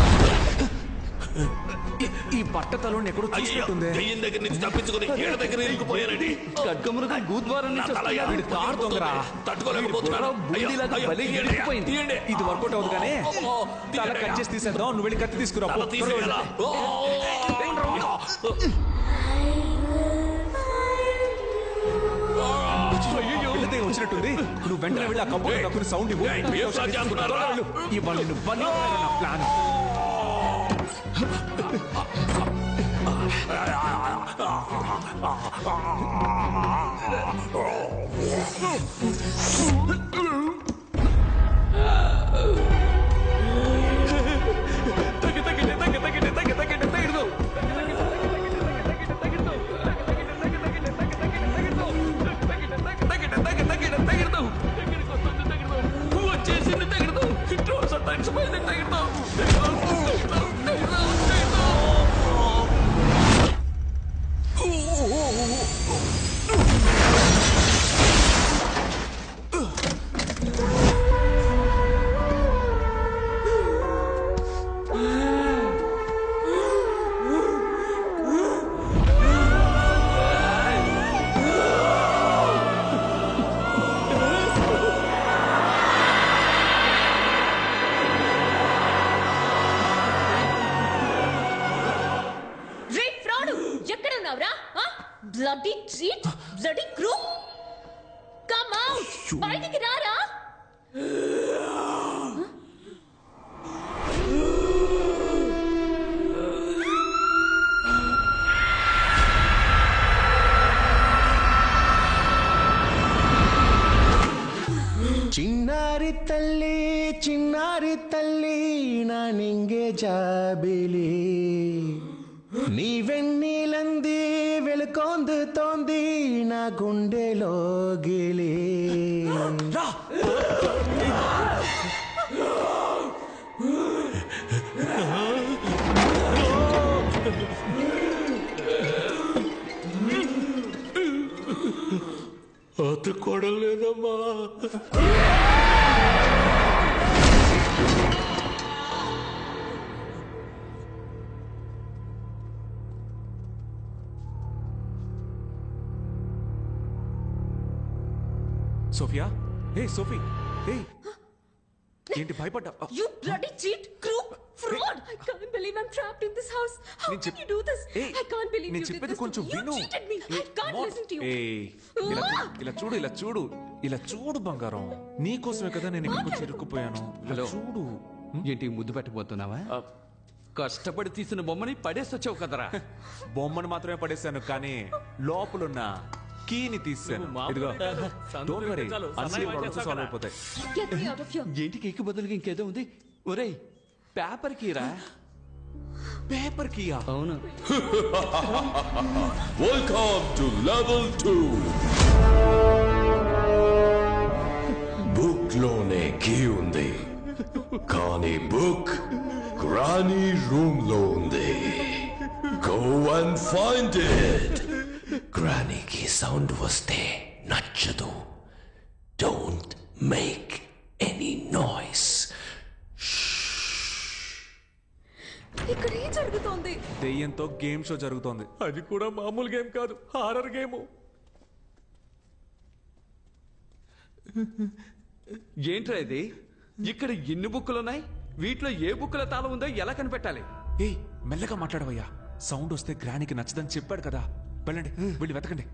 ఈ బట్టతలో ఎక్కడో చూసినట్టుంది. దగ్గర నుంచి తప్పించుకుని ఏడ దగ్గర ఇరుక్కుపోయానండి. ఖడ్గమృగం గూద్వారం నుంచి కారు దొంగరా. తట్టుకోలేకపోతున్నాను. ఇది వర్కౌట్ అవుతుంది కానీ తల కట్ చేసి తీసేద్దాం. నువ్వు వెళ్ళి కత్తి తీసుకురా. వచ్చినట్టుంది. నువ్వు వెంటనే వెళ్ళి ఆ కంపౌండ్ సౌండ్ ఇవ్వు. ఇవాళ ప్లాన్. బయటికి రారా? ಚಿನ್ನಾರಿ ತಲ್ಲಿ ನಾನಿಂಗೆ ಜಾಬಿಲಿ నీవెన్నీలంది వెలుకొందు తోంది నా గుండెలోగిలి అతుక్కోవడం లేదమ్మా. సోఫియా, హే సోఫీ, హే ఏంటి భయపడ్డా? You bloody cheat, crook, fraud! I can't believe I'm trapped in this house. How can you do this? I can't believe you did this to me. You cheated me. I can't listen to you. ఇలా చూడు బంగారం, నీకోసమే కదా నేను ఇక్కడికి వచ్చి ఇరుక్కుపోయాను. Hello చూడు. ఏంటి ముద్దు పెట్టబోతున్నావా? కష్టపడి తీసిన బొమ్మని పడేసొచ్చావు కదరా. బొమ్మను మాత్రమే పడేశాను, కానీ లోపలున్న కీని తీసాను. ఇదిగో, డోంట్ వరీ, అన్ని ప్రాబ్లమ్స్ సాల్వ్ అయిపోతాయి. Get me out of here. ఏంటి కేక్ బదులుగా ఇంకేదో ఉంది? ఒరేయ్, పేపర్ కీరా? పేపర్ కీయా? అవును. Welcome to level 2. బుక్ లోనే కీ ఉంది, కానీ బుక్ గ్రానీ రూమ్ లో ఉంది. Go and find it. గ్రానీకి సౌండ్ వస్తే నచ్చదు. Don't make any noise. ఇక్కడ ఏం జరుగుతోంది? దెయ్యంతో గేమ్ షో జరుగుతోంది. అది కూడా మామూలు గేమ్ కాదు, హారర్ గేమ్. ఏంట్రా ఇది? ఇక్కడ ఎన్ని బుక్కులున్నాయి? వీటిలో ఏ బుక్కుల తాళం ఉందో ఎలా కనిపెట్టాలి? ఏయ్, మెల్లగా మాట్లాడవయ్యా. సౌండ్ వస్తే గ్రానీకి నచ్చదని చెప్పాడు కదా. వెళ్ళండి, వెళ్ళి వెతకండి.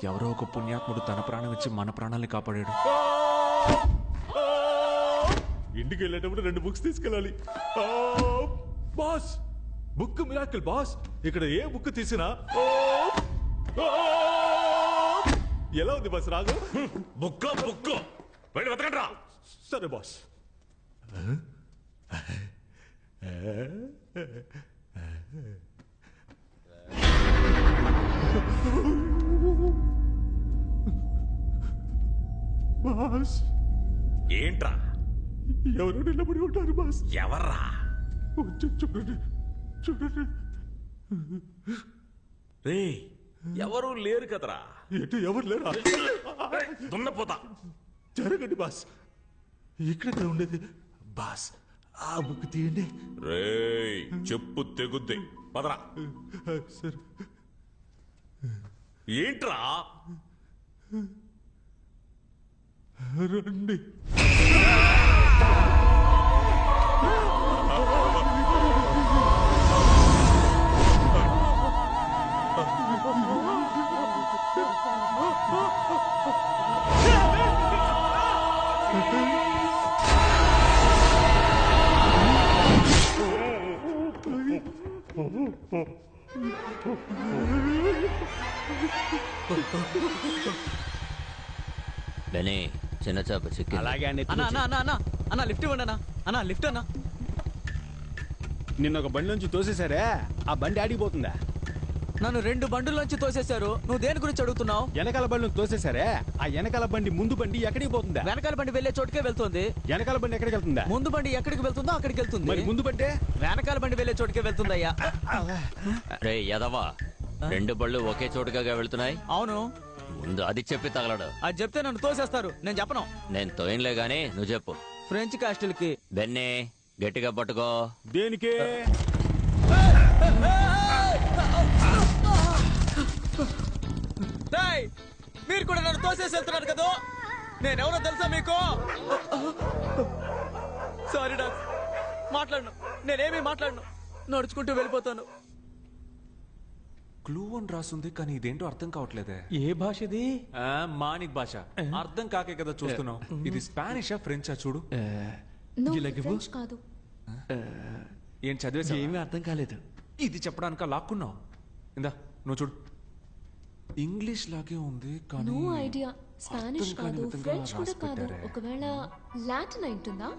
ఎవరో ఒక పుణ్యాత్ముడు తన ప్రాణం ఇచ్చి మన ప్రాణాల్ని కాపాడాడు. ఇంటికి వెళ్ళేటప్పుడు 2 బుక్స్ తీసుకెళ్ళాలి. Boss, book miracle boss. ఇక్కడ ఏ బుక్ తీసినా ఎలా ఉంది బాస్ రాగు? బుక్ వెళ్ళి వెతకండి రా. సరే బాస్. బాస్ ఏంట్రా? ఎవరు నిలబడి ఉంటారు బాస్? ఎవర్రా? చూడండి చూడండి. రే ఎవరు లేరు కదరా. ఎటు ఎవరు లేరా? దున్నపోతా. జరగండి బాస్. ఇక్కడ ఉండేది బాస్. ఆ బుక్ తీయండి. రే చెప్పు తెగుద్ది. పదరా. సరే. ఏంట్రా? రండి. బెనీ చిన్న చేప చిక్కింది. అలాగే అండి. అన్న లిఫ్ట్ ఇవ్వండి అన్న లిఫ్ట్ అన్న. నిన్న ఒక బండి నుంచి తోసేశారే, ఆ బండి ఆడిపోతుందా? నన్ను 2 బండుల్లోంచి తోసేశారు. నువ్వు దేని గురించి అడుగుతున్నావు? వెనకాల బండి తోసేశారే, ఆ వెనకాల బండి ముందు బండి ఎక్కడికి పోతుందా? వెనకాల బండి వెళ్లే చోటుకే వెళ్తుంది. వెనకాల బండి ఎక్కడికి వెళ్తుందా? ముందు బండి ఎక్కడికి వెళ్తుందో అక్కడికి వెళ్తుంది. మరి ముందు బండి వెనకాల బండి వెళ్లే చోటుకే వెళ్తుందయ్యా. రే యదవా, 2 బళ్ళు ఒకే చోటుగా వెళ్తున్నాయి. అవును. ముందు అది చెప్పి తగలడు. అది చెప్తే నన్ను తోసేస్తారు. నేను చెప్పను. నేను తోయన్లే గానీ నువ్వు చెప్పు. ఫ్రెంచ్ కాస్టిల్ కి. బెన్నీ గట్టిగా పట్టుకో. దేనికి? మీరు కూడా నన్ను తోసేసి వెళ్తున్నారు కదా. నేనెవరో తెలుసా మీకు? సారీ డాక్స్, మాట్లాడను. నేనేమీ మాట్లాడను. నడుచుకుంటూ వెళ్ళిపోతాను. క్లూ అని రాస్తుంది కానీ ఇదేంటో అర్థం కావట్లేదే. ఏ భాష ఇది? మానిక్ భాష. అర్థం కాకే కదా చూస్తున్నావు. ఇది స్పానిషా ఫ్రెంచా చూడు. కాదు. ఏం చదివేసా? ఏమీ అర్థం కాలేదు. ఇది చెప్పడానిక లాక్కున్నావు. ఇందా నువ్వు చూడు. ఇంగ్లీష్ లాగే ఉంది కానీ నో ఐడియా. స్పానిష్ కాదు, ఫ్రెంచ్ కూడా కాదు. ఒకవేళ లాటిన్ అయింటుందా?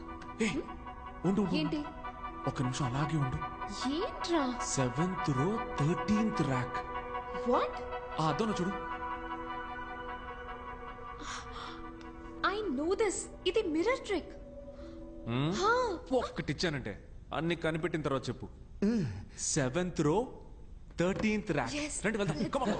ఉండు ఏంటి? ఒక నిమిషం అలాగే ఉండు. ఏంట్రా? 7th row 13th rack. What? అదోన చూడు. I know this. ఇది మిర్రర్ ట్రిక్. ఒక్కటిచ్చానంటే అన్ని కనిపెట్టిన తర్వాత చెప్పు. 7th row 13th rack. రండి వెళ్దాం. Come on.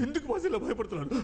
ఎందుకు బాస్ ఇలా భయపడుతున్నాడు?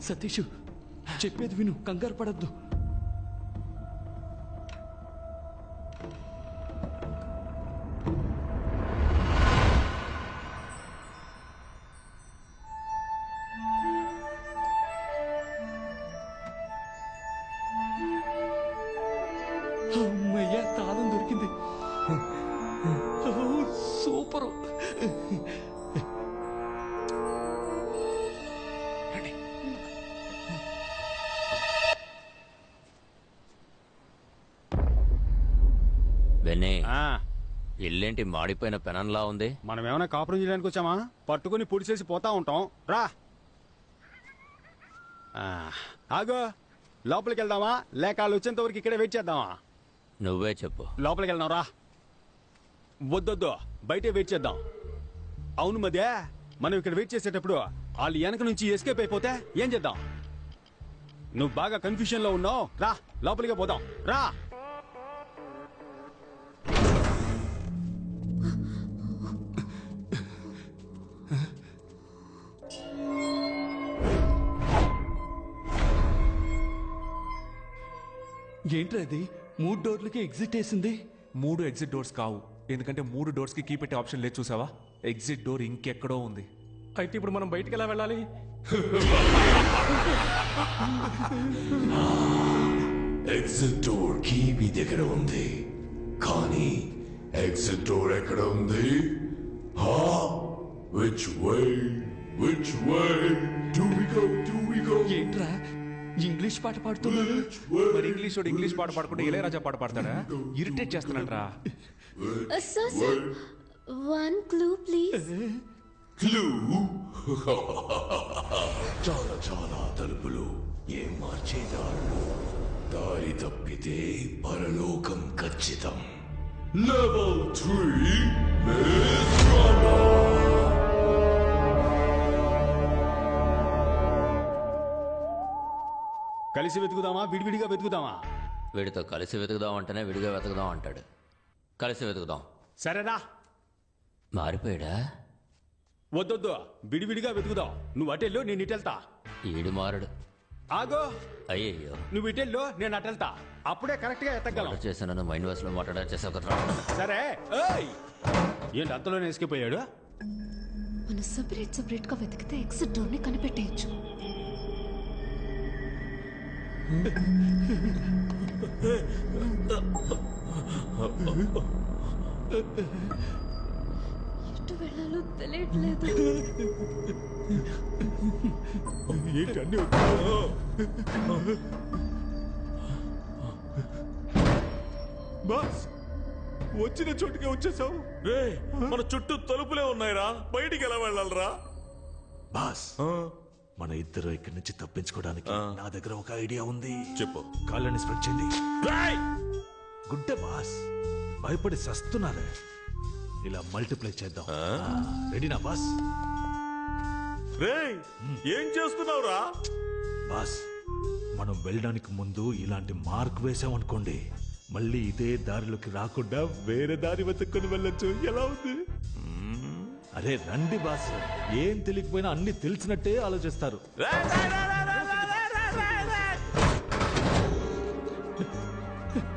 సతీష్ చెప్పేది విను, కంగారు పడద్దు. అమ్మయ్యా, తాళం దొరికింది. సూపరు. ఇల్లేంటి మాడిపోయిన పెనంలా ఉంది? మనం ఏమైనా కాపురం చేయడానికి వచ్చామా? పట్టుకుని పొడిచేసి పోతా ఉంటాం. రా ఆగో, లోపలికి వెళ్దామా లేక వాళ్ళు వచ్చేంత వరకు ఇక్కడే వెయిట్ చేద్దామా? నువ్వే చెప్పు. లోపలికి వెళ్దాం రా. వద్దొద్దు, బయటే వెయిట్ చేద్దాం. అవును మధ్య, మనం ఇక్కడ వెయిట్ చేసేటప్పుడు వాళ్ళు వెనక నుంచి ఎస్కేప్ అయిపోతే ఏం చేద్దాం? నువ్వు బాగా కన్ఫ్యూజన్ లో ఉన్నావు. రా లోపలికి పోదాం. రా. ఏంట్రా అది? 3 డోర్లకి ఎగ్జిట్ వేసింది. 3 ఎగ్జిట్ డోర్స్ కావు, ఎందుకంటే 3 డోర్స్ కి కీ పెట్టే ఆప్షన్ లేదు. చూసావా? ఎగ్జిట్ డోర్ ఇంకెక్కడో ఉంది. అయితే ఇప్పుడు మనం బయటికి ఎలా వెళ్ళాలి? ఎగ్జిట్ డోర్ కీ మీ దగ్గర ఉంది, కానీ ఎగ్జిట్ డోర్ ఎక్కడ ఉంది? Which way do we go? ఏంట్రా ఇంగ్లీష్ పాట పాడుతున్నాడు? మరి ఇంగ్లీష్ పాట పాడుకుంటే ఇళయరాజా పాట పాడతాడా? ఇరిటేట్ చేస్తున్నాడ్రా. Sir, 1 clue please. క్లూ? చాలా తలుపులు, ఏం మార్చేదారులు, దారి తప్పితే పరలోకం ఖచ్చితం. Level 3 Mistrana. కలిసి వెతుకుదామా విడివిడిగా వెతుకుదామా? వీడితో కలిసి వెతుకుదాం అంటేనే విడిగా వెతుకుదాం అంటాడు. కలిసి వెతుకుదాం. సరేనా? మారిపోయాడా? వద్దొద్దు, విడివిడిగా వెతుకుదాం. నువ్వు అటెల్లో, నేను ఇటెళ్తా. ఈడు మారడు. ఆగో, అయ్యయ్యో, నువ్వు ఇటెల్లో, నేను అటెళ్తా. అప్పుడే కరెక్ట్ గా ఎత్తగలం. చేశాను మైండ్ వాయిస్ లో మాట్లాడా చేసావు కదా. సరే. ఏంటి అంతలోనే ఎస్కేపోయాడు? మనం సెపరేట్ గా వెతికితే ఎగ్జిట్ డోర్ ని కనిపెట్టేయచ్చు. ఎటు వెళ్ళాలో తెలియట్లేదు. ఏంటన్నీ బాస్, వచ్చిన చోటుకే వచ్చేసావు. మన చుట్టూ తలుపులే ఉన్నాయిరా, బయటికి ఎలా వెళ్ళాలరా? బాస్, మన ఇద్దరు ఇక్కడి నుంచి తప్పించుకోవడానికి నా దగ్గర ఒక ఐడియా ఉంది. చెప్పు. కాళ్ళని స్ప్రెడ్ చేయండి. గుడ్డ బాస్, భయపడి సస్తున్నారే. ఇలా మల్టిప్లై చేద్దాం. రెడీనా బాస్? ఏం చేస్తున్నావురా? బాస్, మనం వెళ్ళడానికి ముందు ఇలాంటి మార్క్ వేసామనుకోండి, మళ్ళీ ఇదే దారిలోకి రాకుండా వేరే దారి వెతుక్కొని వెళ్ళొచ్చు. ఎలా ఉంది? అరే రండి బాస్, ఏం తెలియకపోయినా అన్ని తెలిసినట్టే ఆలోచిస్తారు.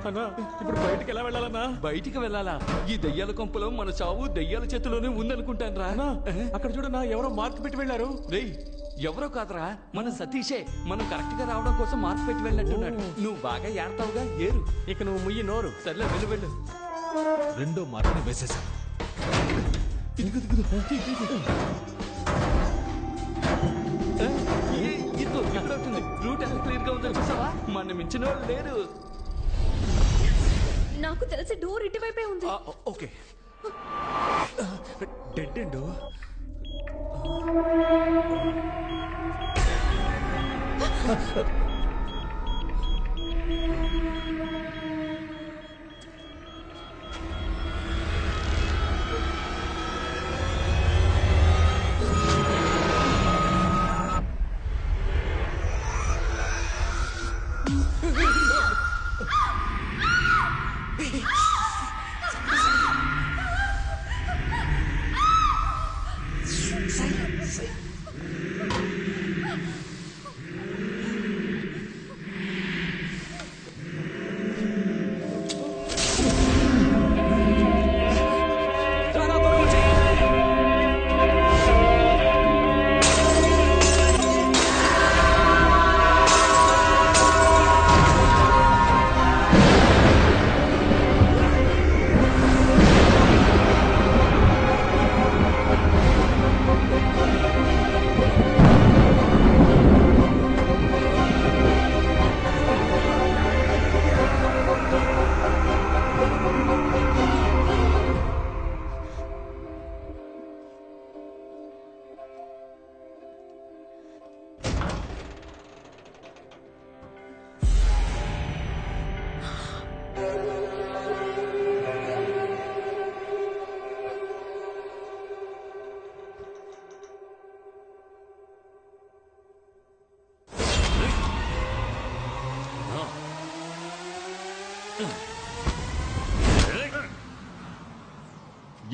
అన్నా, ఇప్పుడు బయటికి ఎలా వెళ్ళాలన్నా? బయటికి వెళ్ళాలా? ఈ దెయ్యాల కొంపలో మన చావు దెయ్యాల చేతిలోనే ఉందనుకుంటాను రా. అక్కడ చూడన్నా, ఎవరో మార్క్ పెట్టి వెళ్ళారు. రేయ్, ఎవరో కాదురా, మన సతీషే. మనం కరెక్ట్ గా రావడం కోసం మార్క్ పెట్టి వెళ్ళినట్టున్నాడు. నువ్వు బాగా ఏడతావుగా, ఏరు. ఇక నువ్వు ముయ్యి నోరు. సర్లే, వెళ్ళు. రెండో మార్క్ని వేసేసాం. రూట్ ఎంత క్లియర్ గా ఉందో చూసావా? మన మించిన వాళ్ళు లేరు. నాకు తెలిసి డోర్ ఇటువైపే ఉంది. Okay, dead end.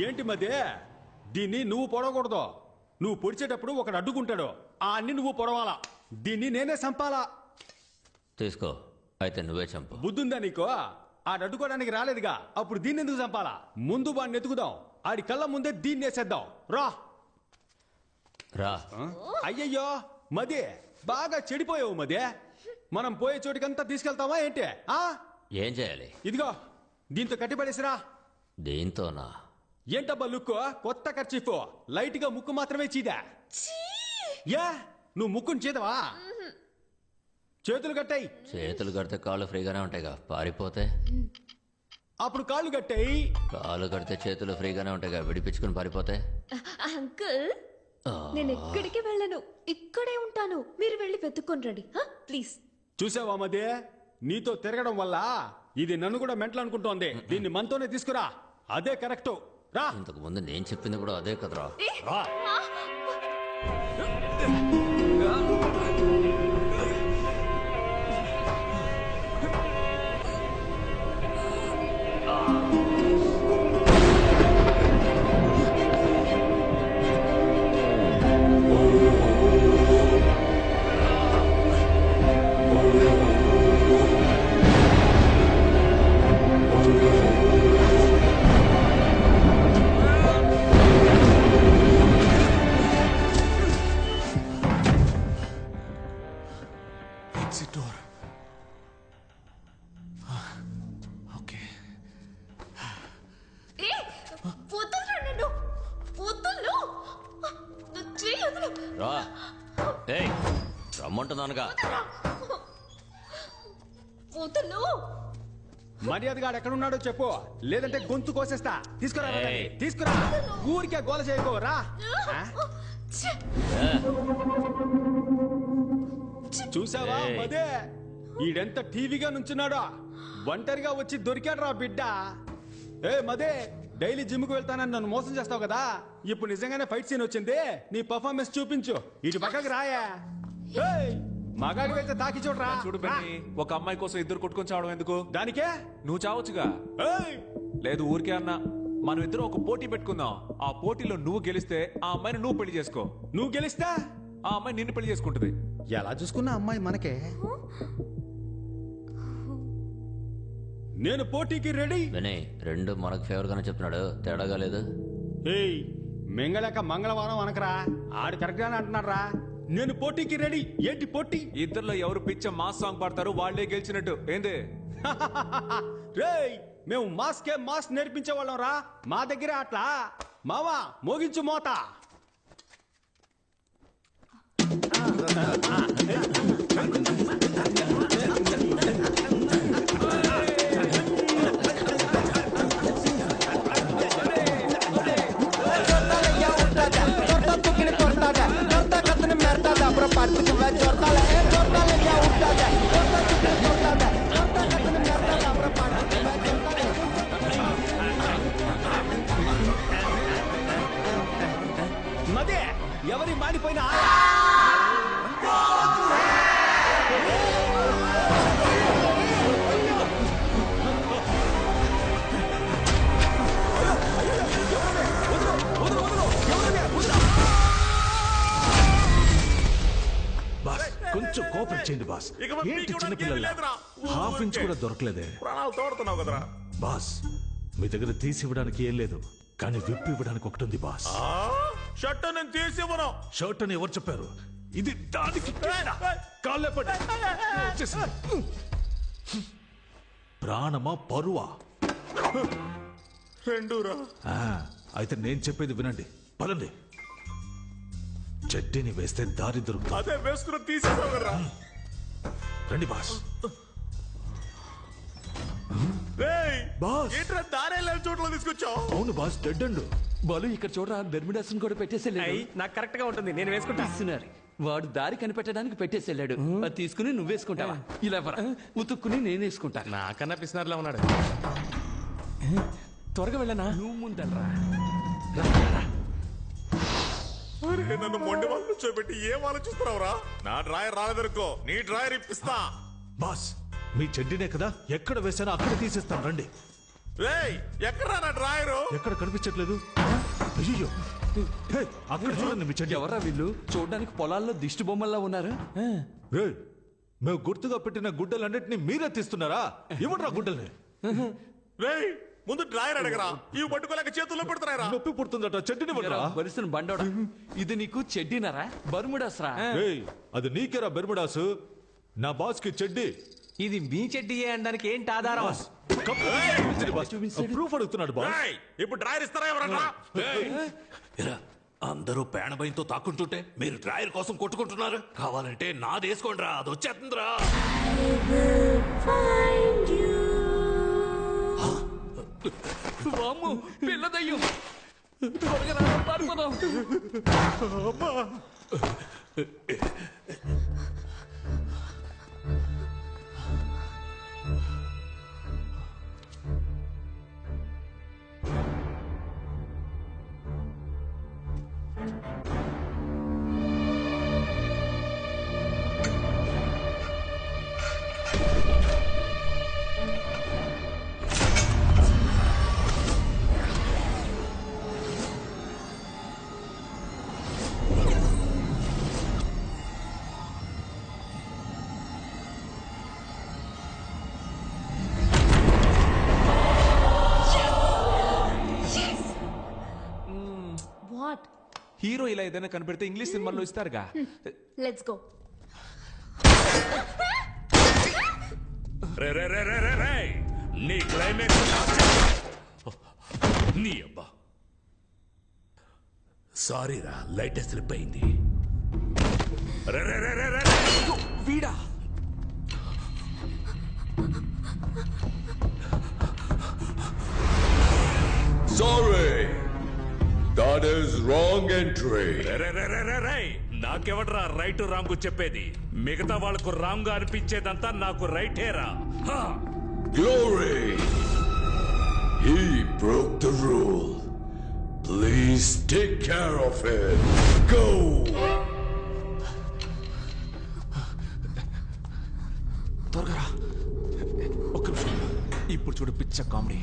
ఏంటి మధ్య దీన్ని నువ్వు పొడవకూడదు. నువ్వు పొడిచేటప్పుడు ఒకడు అడ్డుకుంటాడు, ఆ అన్ని నువ్వు పొడవాలా. దీన్ని నేనే చంపాలా. తీసుకో, అయితే నువ్వే చంపు. బుద్ధుందా నీకో? ఆడడ్డుకోవడానికి రాలేదుగా, అప్పుడు దీన్ని ఎందుకు చంపాలా? ముందు వాడిని ఎత్తుకుదాం, ఆడి కళ్ళ ముందే దీన్ని వేసేద్దాం. రా రా. అయ్యయ్యో మదే, బాగా చెడిపోయావు మదే. మనం పోయే చోటికంతా తీసుకెళ్తావా ఏంటి? ఏం చేయాలి? ఇదిగో దీంతో కట్టిపడేసిరా. దీంతోనా? ఏంటబ్బా లుక్కు? కొత్త కర్చీఫ్, లైట్ గా ముక్కు మాత్రమే చీదా. యా, నువ్వు ముక్కుని చీదవా? చేతులు కట్టాయి. చేతులు కడితే కాళ్ళు ఫ్రీగానే ఉంటాయిగా, పారిపోతే అప్పుడు కాళ్ళు కట్టాయి. కాళ్ళు కడితే చేతులు ఫ్రీగానే ఉంటాయిగా, విడిపించుకుని పారిపోతే. అంకుల్, నేను ఎక్కడికి వెళ్ళను, ఇక్కడే ఉంటాను. మీరు వెళ్ళి వెతుక్కొని రండి ప్లీజ్. చూసావా మదే, నీతో తిరగడం వల్ల ఇది నన్ను కూడా మెంటల్ అనుకుంటోంది. దీన్ని మనతోనే తీసుకురా, అదే కరెక్ట్. రా. ఇంతకు ముందు నేను చెప్పింది కూడా అదే కదరా. రమ్మంటున్నానుగా. మర్యాదగా ఎక్కడున్నాడో చెప్పు, లేదంటే గొంతు కోసేస్తా. తీసుకురా తీసుకురా, ఊరికే గోల చేయకోరా. చూసావా మదే, ఈడెంత టీవీగా నుంచున్నాడో. ఒంటరిగా వచ్చి దొరికాడు రా బిడ్డ. ఏ మదే, డైలీ జిమ్ కు వెళ్తానని నన్ను మోసం చేస్తావు కదా, ఇప్పుడు నిజంగానే ఫైట్ సీన్ వచ్చింది. నీ పర్ఫార్మెన్స్ చూపించు. ఇటు పక్కకి రాయా. మగాడి అయితే తాకి చూడరా. చూడు బెన్నీ, ఒక అమ్మాయి కోసం ఇద్దరు కొట్టుకొని చావడం ఎందుకు? దానికే నువ్వు చావచ్చుగా. లేదు ఊరికే అన్నా, మనం ఇద్దరు ఒక పోటీ పెట్టుకుందాం. ఆ పోటీలో నువ్వు గెలిస్తే ఆ అమ్మాయిని నువ్వు పెళ్లి చేసుకో. నువ్వు గెలిస్తా ఆ అమ్మాయి నిన్ను పెళ్లి చేసుకుంటది. ఎలా చూసుకున్నా అమ్మాయి మనకే. నేను పోటీకి రెడీ. వినయ్, రెండు మనకు ఫేవర్ గానే చెప్తున్నాడు, తేడాగా లేదు. ఏయ్, మెంగళక మంగళవారం అనకరా, ఆడు కరెక్ట్ గానే అంటున్నాడు రా. నేను పోటీకి రెడీ. ఏంటి పోటీ? ఇద్దరులో ఎవరు పిచ్చ మాస్ సాంగ్ పాడతారు వాళ్లే గెలిచినట్టు. ఏంది? రేయ్, మేము మాస్కే మాస్ నేర్పించే వాళ్ళం రా. మా దగ్గర అట్లా. మావా, మోగించు మోత. Portale, మదే ఎవరి మాడిపోయిన బాస్ కొంచెం కోఆపరేట్ చేయండి బాస్. ఏంటి చిన్నపిల్లల హాఫ్ ఇంచ్ కూడా దొరకలేదే. ప్రాణాలు తోడుతున్నావు కదరా. బాస్ మీ దగ్గర తీసి ఇవ్వడానికి ఏం లేదు, కానీ విప్పి ఇవ్వడానికి ఒకటి ఉంది బాస్. షర్ట్ నేను తీసి ఇవ్వను. షర్ట్ అని ఎవరు చెప్పారు? ఇది దానికి కాళ్ళే పడి వచ్చేసింది. ప్రాణమా పరువా? రెండూరా. అయితే నేను చెప్పేది వినండి, పదండి. చెడ్డీని వేస్తే దారి దొరుకుతుంది. అదే వేసుకుని తీసేసావు కదరా. రండి బాస్. బాస్ ఏంట్రా దారేళ్ళ చోట్ల తీసుకొచ్చావు? అవును బాస్, డెడ్ అండు. బాలు ఇక్కడ చూడరా, బెర్మిడాస్ కూడా పెట్టేసేళ్ళాడు. నాకు కరెక్ట్ గా ఉంటుంది, నేను వేసుకుంటా. వాడు దారి కనిపెట్టడానికి పెట్టేసేళ్ళాడు. అది తీసుకుని నువ్వు వేసుకుంటావా? ఇలా ఉతుక్కుని నేను వేసుకుంటా. నాకన్నా పిసినారులా ఉన్నాడు. త్వరగా వెళ్ళనా? నువ్వు ముందరా. నన్ను మొండి వాళ్ళు కూర్చోబెట్టి ఏం ఆలోచిస్తున్నావురా? నా డ్రాయర్ రాలేదనుకో, నీ డ్రాయర్ ఇప్పిస్తా. బాస్ మీ చెడ్డీనే కదా, ఎక్కడ వేసానో అక్కడ తీసేస్తాను, రండి. ఎక్కడ నా డ్రాయరు? ఎక్కడ కనిపించట్లేదు. అయ్యో అక్కడ చూడండి మీ చెడ్డీ. ఎవరా వీళ్ళు? చూడడానికి పొలాల్లో దిష్టి బొమ్మల్లా ఉన్నారు. మేము గుర్తుగా పెట్టిన గుడ్డలన్నిటిని మీరే తీస్తున్నారా? ఇవ్వడరా గుడ్డల్ని. ముందు డ్రాయర్ అడగరా, ఇవి పట్టుకోలేక చేతుల్లో పెడుతున్నారా? నొప్పి పుడుతుందట, చెడ్డీని వరుసను బండోడా. ఇది నీకు చెడ్డీనరా? బర్ముడాస్ రా. అది నీకేరా బెర్ముడాసు, నా బాస్ కి చెడ్డీ. ఇది మీ చెడ్డీయే అనడానికి ఏంటి ఆధారం? ప్రూఫ్ అడుగుతున్నాడు బాస్. ఇప్పుడు డ్రాయర్ ఇస్తారా ఎవరన్నా? అందరూ పేణభయంతో తాకుంటుంటే మీరు డ్రాయర్ కోసం కొట్టుకుంటున్నారు. కావాలంటే నాది వేసుకోండి రా, అది వచ్చేస్తుందిరా. పిల్లదయ్యం త్వరగా పారిపోదాం. హీరో ఇలా ఏదైనా కనిపెడితే ఇంగ్లీష్ సినిమాల్లో ఇస్తారుగా. Let's go. నీ క్లైమాక్స్ నీ అబ్బా. సారీరా, లైట్ స్లిప్ అయింది. వీడా Sorry, that is wrong entry. నాకెవడ్రా రైట్ రాంగ్ చెప్పేది? మిగతా వాళ్ళకు రాంగ్ అనిపించేదంతా నాకు రైటేరా. Glory, he broke the rule. Please take care of it. Go. త్వరగా ఒక్క నిమిషం. ఇప్పుడు చూడు పిచ్చ కామెడీ.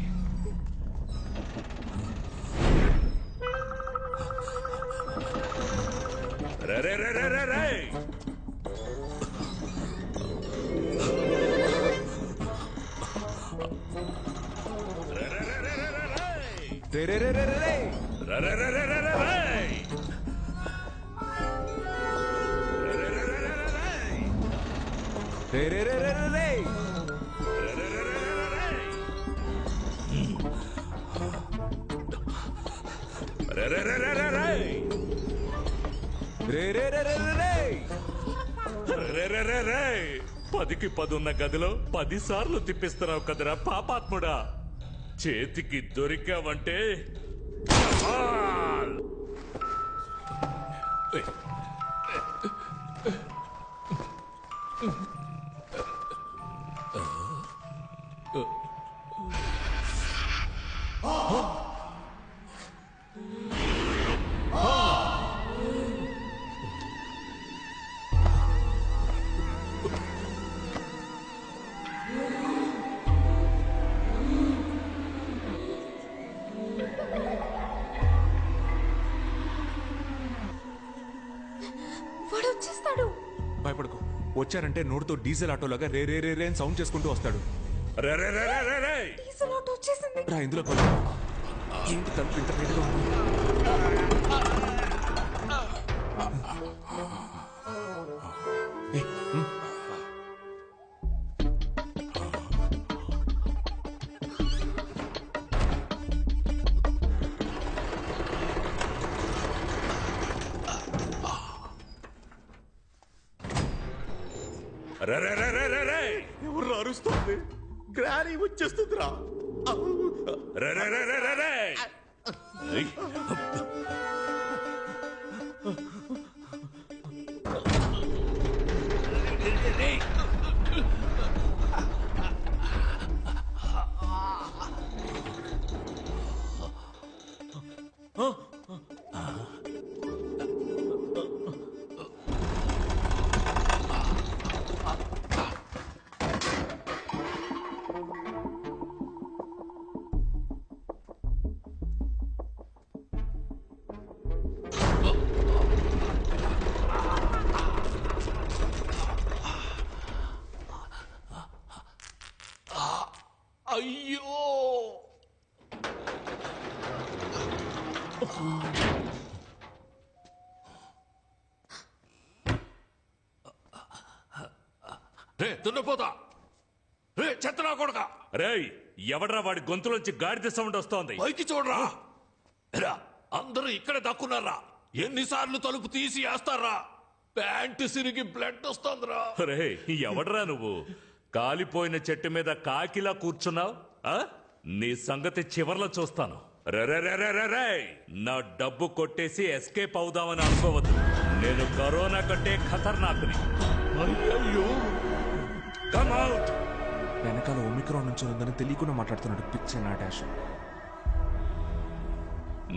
పదికి 10 ఉన్న గదిలో 10 సార్లు తిప్పిస్తున్నావు కదరా పాపాత్ముడా. చేతికి దొరికావంటే బాధపడకు. వచ్చారంటే నోటితో డీజిల్ ఆటోలాగా రే రే రే రే అని సౌండ్ చేసుకుంటూ వస్తాడు. రా ఇందులో పద. ఏంటి తలుపు ఇంత వేడిగా ఉంది? ఎవరు అరుస్తుంది? గ్రానీ వచ్చేస్తుందిరా. అయ్యో రే దున్నపోతా రే చెత్తనా కొడక రేయ్ ఎవడ్రా వాడి గొంతులోంచి గాడిద సౌండ్ వస్తోంది? పైకి చూడరా. రా అందరూ ఇక్కడ దక్కున్నారా? ఎన్నిసార్లు తలుపు తీసి వేస్తారా? ప్యాంటు సిరిగి బ్లడ్ వస్తుందిరా. రే ఎవడ్రా నువ్వు? కాలిపోయిన చెట్టు మీద కాకిలా కూర్చున్నావు. నీ సంగతి చివర్లో చూస్తాను. రే నా డబ్బు కొట్టేసి ఎస్కేప్ అవుదామని అనుకోవద్దు. నేను కరోనా కంటే ఖతర్నాక్ని. అయ్యో కమ్ అవుట్. వెనకాల ఒమిక్రాన్ నుంచి ఉందని తెలియకుండా మాట్లాడుతున్నాడు పిచ్చ నా డాష్.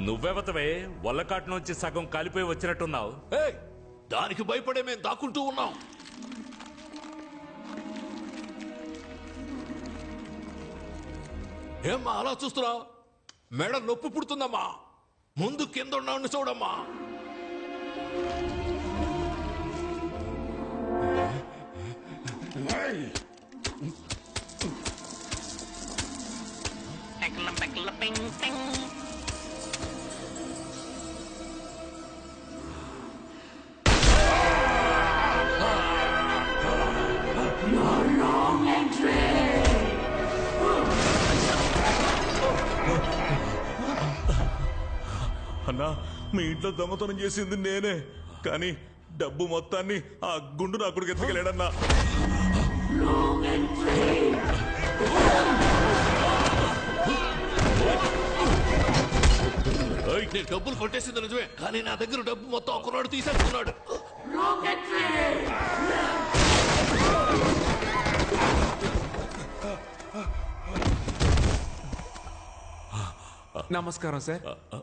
నువ్వెవతవే వల్లకాటు నుంచి సగం కాలిపోయి వచ్చినట్టున్నావు. దానికి భయపడే మేము దాక్కుంటూ ఉన్నాం. ఏమ్మా అలా చూస్తున్నావు? మెడ నొప్పి పుడుతుందమ్మా. ముందు కింద ఉన్నాను చూడమ్మా. అన్నా మీ ఇంట్లో దొంగతనం చేసింది నేనే, కానీ డబ్బు మొత్తాన్ని ఆ గుండు నా కొడుకు ఎత్తుకెళ్ళాడన్నా. నేను డబ్బులు కొట్టేసింది నిజమే, కానీ నా దగ్గర డబ్బు మొత్తం ఒకనాడు తీసేసుకున్నాడు. నమస్కారం సార్.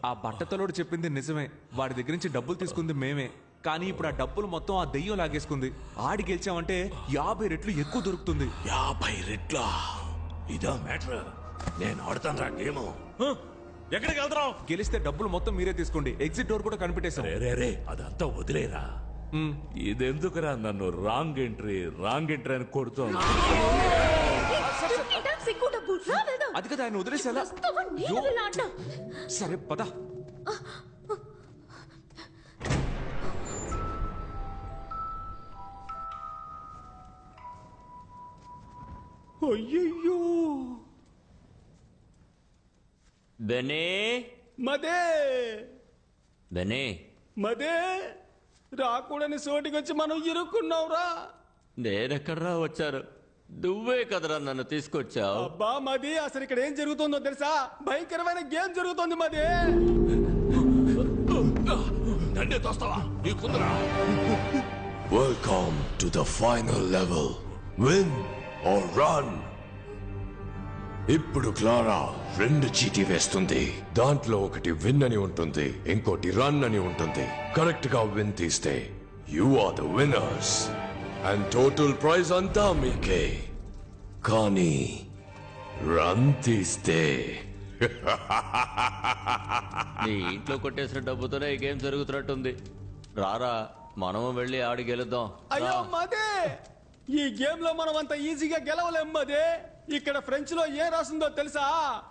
ఆ బట్టతలోడు చెప్పింది నిజమే. వాడి దగ్గర నుంచి డబ్బులు తీసుకుంది మేమే, కానీ ఇప్పుడు ఆ డబ్బులు మొత్తం ఆ దెయ్యం లాగేసుకుంది. ఆడి గెలిచామంటే 50 రెట్లు ఎక్కువ దొరుకుతుంది. 50 రెట్లా? ఇదా మ్యాటర్? నేను ఆడతాను రా గేమ్. ఎక్కడికి వెళ్తున్నావు? గెలిస్తే డబ్బులు మొత్తం మీరే తీసుకోండి. ఎగ్జిట్ డోర్ కూడా కనిపెట్టేశాం. రే అదంతా వదిలేరా. ఇదెందుకురా నన్ను రాంగ్ ఎంట్రీ అని కొడుతోంది? అది కదా ఆయన వదిలేసేలా. సరే పద. అయ్యయ్యో బెనే మదే బెనే మదే రాకూడని సోటికి వచ్చి మనం ఇరుక్కున్నావురా. నేనెక్కడరా వచ్చారు? నువ్వే కదరా నన్ను తీసుకొచ్చావు. అబ్బా మది, అసలు ఇక్కడ ఏం జరుగుతుందో తెలుసా? భయంకరమైన గేమ్ జరుగుతుంది మదే. నన్నే తోస్తావా? నీకుందరా? Welcome to the final level. Win or run. ఇప్పుడు క్లారా 2 చీటీ వేస్తుంది. దాంట్లో ఒకటి విన్ అని ఉంటుంది, ఇంకోటి రన్ అని ఉంటుంది. కరెక్ట్ గా విన్ తీస్తే you are the winners and total prize అంతా మీకే. కానీ రన్ తీస్తే నీ ఇంట్లో కొట్టేసిన డబ్బుతోనే ఈ గేమ్ జరుగుతున్నట్టుంది. రారా మనం వెళ్ళి ఆడి గెలుద్దాం. అయ్యో మదే, ఈ గేమ్ లో మనం అంత ఈజీగా గెలవలేం మదే. ఇక్కడ ఫ్రెంచ్ లో ఏం రాసిందో తెలుసా?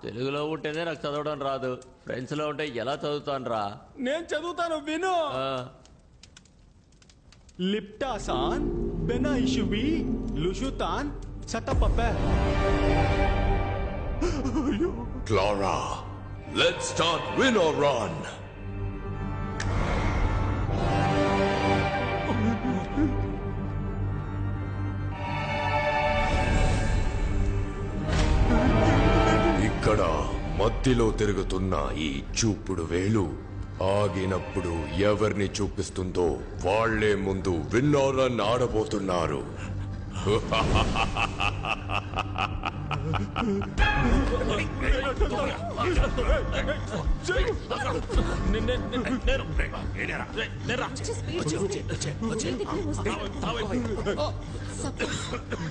తెలుగులో ఉంటేనే నాకు చదవడం రాదు, ఫ్రెంచ్ లో ఉంటే ఎలా చదువుతాను రా? నేను చదువుతాను విను. లిప్టాసాన్ బెనా ఇషువి లుషుతాన్ సటపపే. Clara, let's start win or run. ఇక్కడ మధ్యలో తిరుగుతున్న ఈ చూపుడు వేలు ఆగినప్పుడు ఎవరిని చూపిస్తుందో వాళ్లే ముందు విన్ ఆర్ రన్ ఆడబోతున్నారు.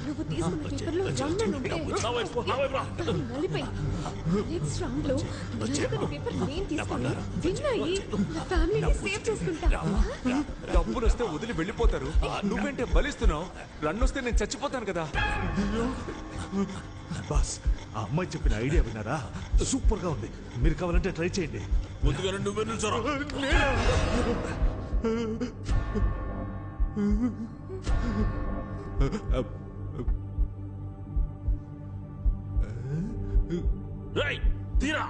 నువ్వు తీసుకున్న పేపర్లో రన్ అని ఉంటే నెక్స్ట్ రౌండ్ లో పేపర్ నేను తీసుకుని విన్ అయ్యి నా ఫ్యామిలీని సేవ్ చేసుకుంటా. డబ్బులు వస్తే వదిలి వెళ్ళిపోతారు, నువ్వేంటే బలిస్తున్నావు? రన్ వస్తే నేను చచ్చిపోతాను కదా. బాస్, ఆ అమ్మాయి చెప్పిన ఐడియా విన్నారా? సూపర్ గా ఉంది. మీరు కావాలంటే ట్రై చేయండి. ముందుగానే నువ్వే నిల్చోరా. రేయ్, తీరా.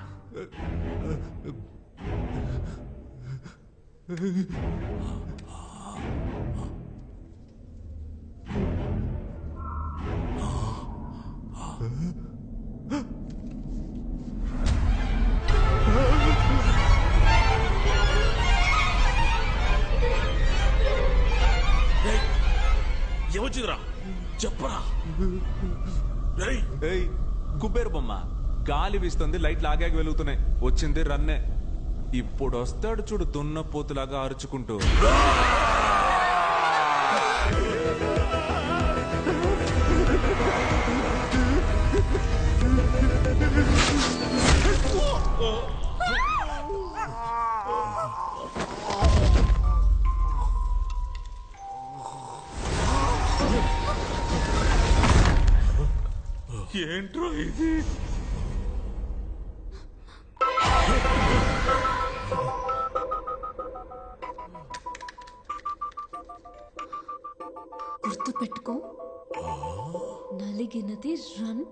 ఏమొచ్చిందిరా చెప్పరా? కుబేరు బొమ్మ గాలి వీస్తుంది, లైట్ లాగాకి వెలుగుతున్నాయి. వచ్చింది రన్నే. ఇప్పుడు వస్తాడు చూడు దున్నపోతులాగా అరుచుకుంటూ. ఏంట్రా ఇది? గుర్తు పెట్టుకో, నలిగినది రన్,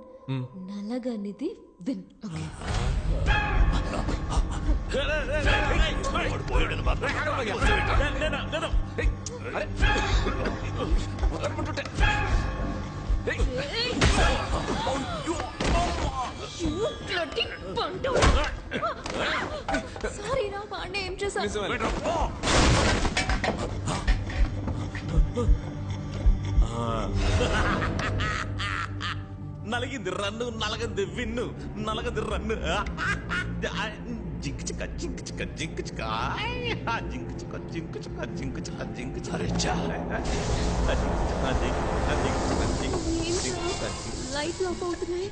నలగనిది విన్. సారీ రా, వాడిని ఏం చేశాను? నలిగింది రన్ను, నలగంది విన్ను, నలగంది రన్ను. జింక్ చిక్క జింక్ చిక్క జింక్ చిక్క జింక్ చిక్క జింక్ చిక్క జింక్ చిక్క జింక్ చిక్క. లైట్ ఆఫ్ అవుతున్నాయి,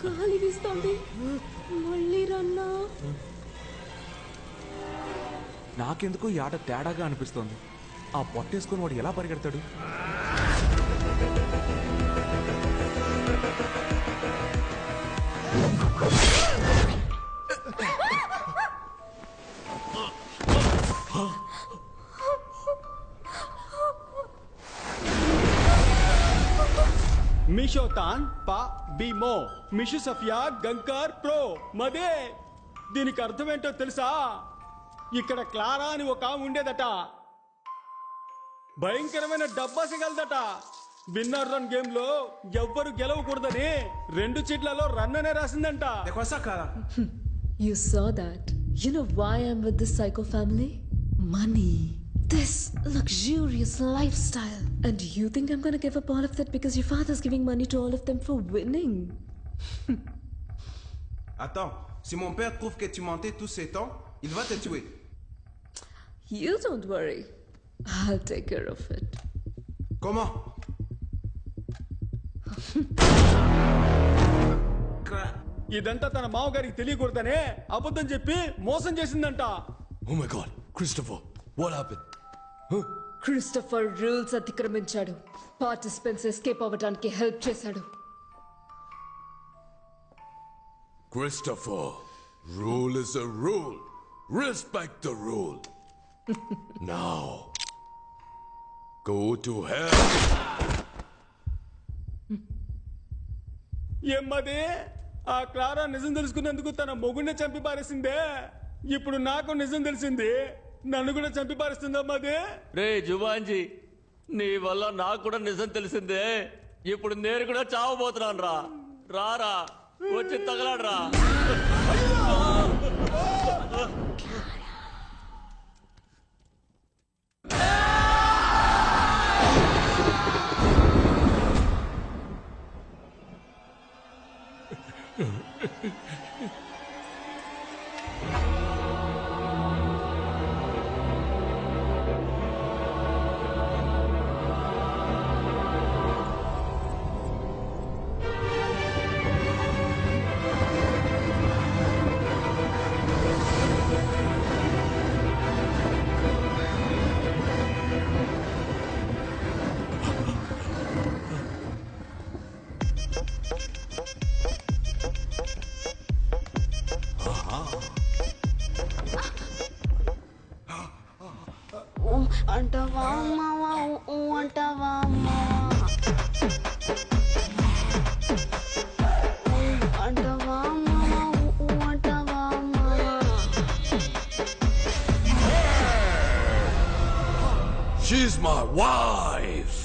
గాలి వీస్తోంది, మళ్ళీ రన్నా. నాకెందుకు ఈ ఆట తేడాగా అనిపిస్తోంది. ఆ పొట్టేసుకుని వాడు ఎలా పరిగెడతాడు? మిషోతాన్ పా బిమో మిషు సఫియా గంకర్ ప్రో మదే. దీనికి అర్థమేంటో తెలుసా? ఇక్కడ క్లారా అని ఒక ఆమె ఉండేదట, భయంకరమైన డబ్బాసగలదట. విన్నర్ రన్ గేమ్ లో ఎవ్వరు గెలవకూడదని 2 చీట్లలో రన్ అనే రాసిందంట. You saw that. You know why I'm with this psycho family? Money. This luxurious lifestyle. And you think I'm gonna give up all of that because your father's giving money to all of them for winning? Attends, si mon père trouve que tu mentais tous ces temps, il va te tuer. You don't worry. I'll take care of it. Comment? ఇదంతా తన మామగారికి తెలియకూడదనే అబద్ధం చెప్పి మోసం చేసిందంట. Oh my God, Christopher, what happened? Christopher rules అతిక్రమించాడు. Participants escape అవ్వడానికి help చేశాడు. Christopher, rule is a rule. Respect the rule. Now, go to hell. ఏమ్మది ఆ క్లారా నిజం తెలుసుకున్నందుకు తన మొగుడిని చంపి పారేసిందే. ఇప్పుడు నాకు నిజం తెలిసింది, నన్ను కూడా చంపి పారేస్తుందమ్మది. రే జుబాంజీ, నీ వల్ల నాకు కూడా నిజం తెలిసిందే. ఇప్పుడు నేను కూడా చావబోతున్నాను రా. రారా వచ్చి తగలాడరా. అంటవా మావా అంటవా అంటవా మావా అంటవా She's my wife.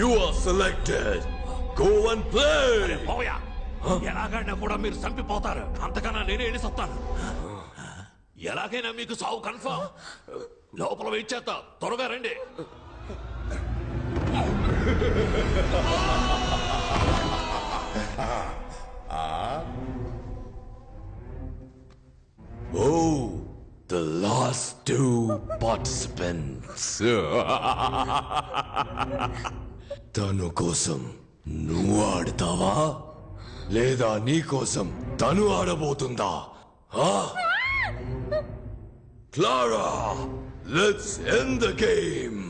You are selected. Go and play. ఎలాగైనా కూడా మీరు చంపిపోతారు. అంతకన్నా నేనే వెళ్ళి చెప్తాను. ఎలాగైనా మీకు సావు కన్ఫర్మ్. లోపల వెయిట్ చేస్తా, త్వరగా రండి. Oh, the last two participants. తను కోసం నువ్వు ఆడతావా లేదా నీ కోసం తను ఆడబోతుందా? Clara, let's end the game.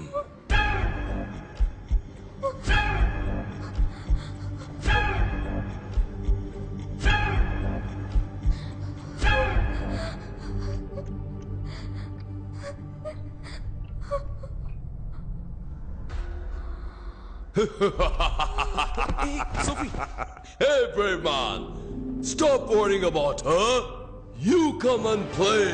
Sophie. Hey, brave man, stop worrying about her. You come and play.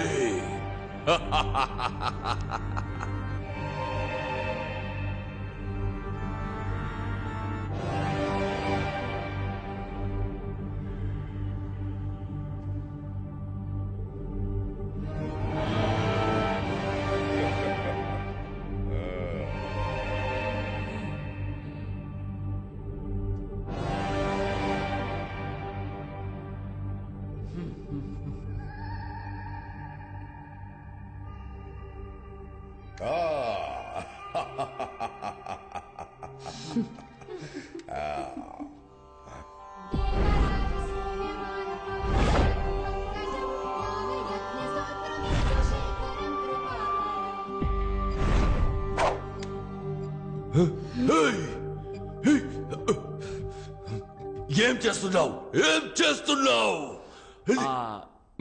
ఏం చేస్తున్నావు? ఏం చేస్తున్నావు?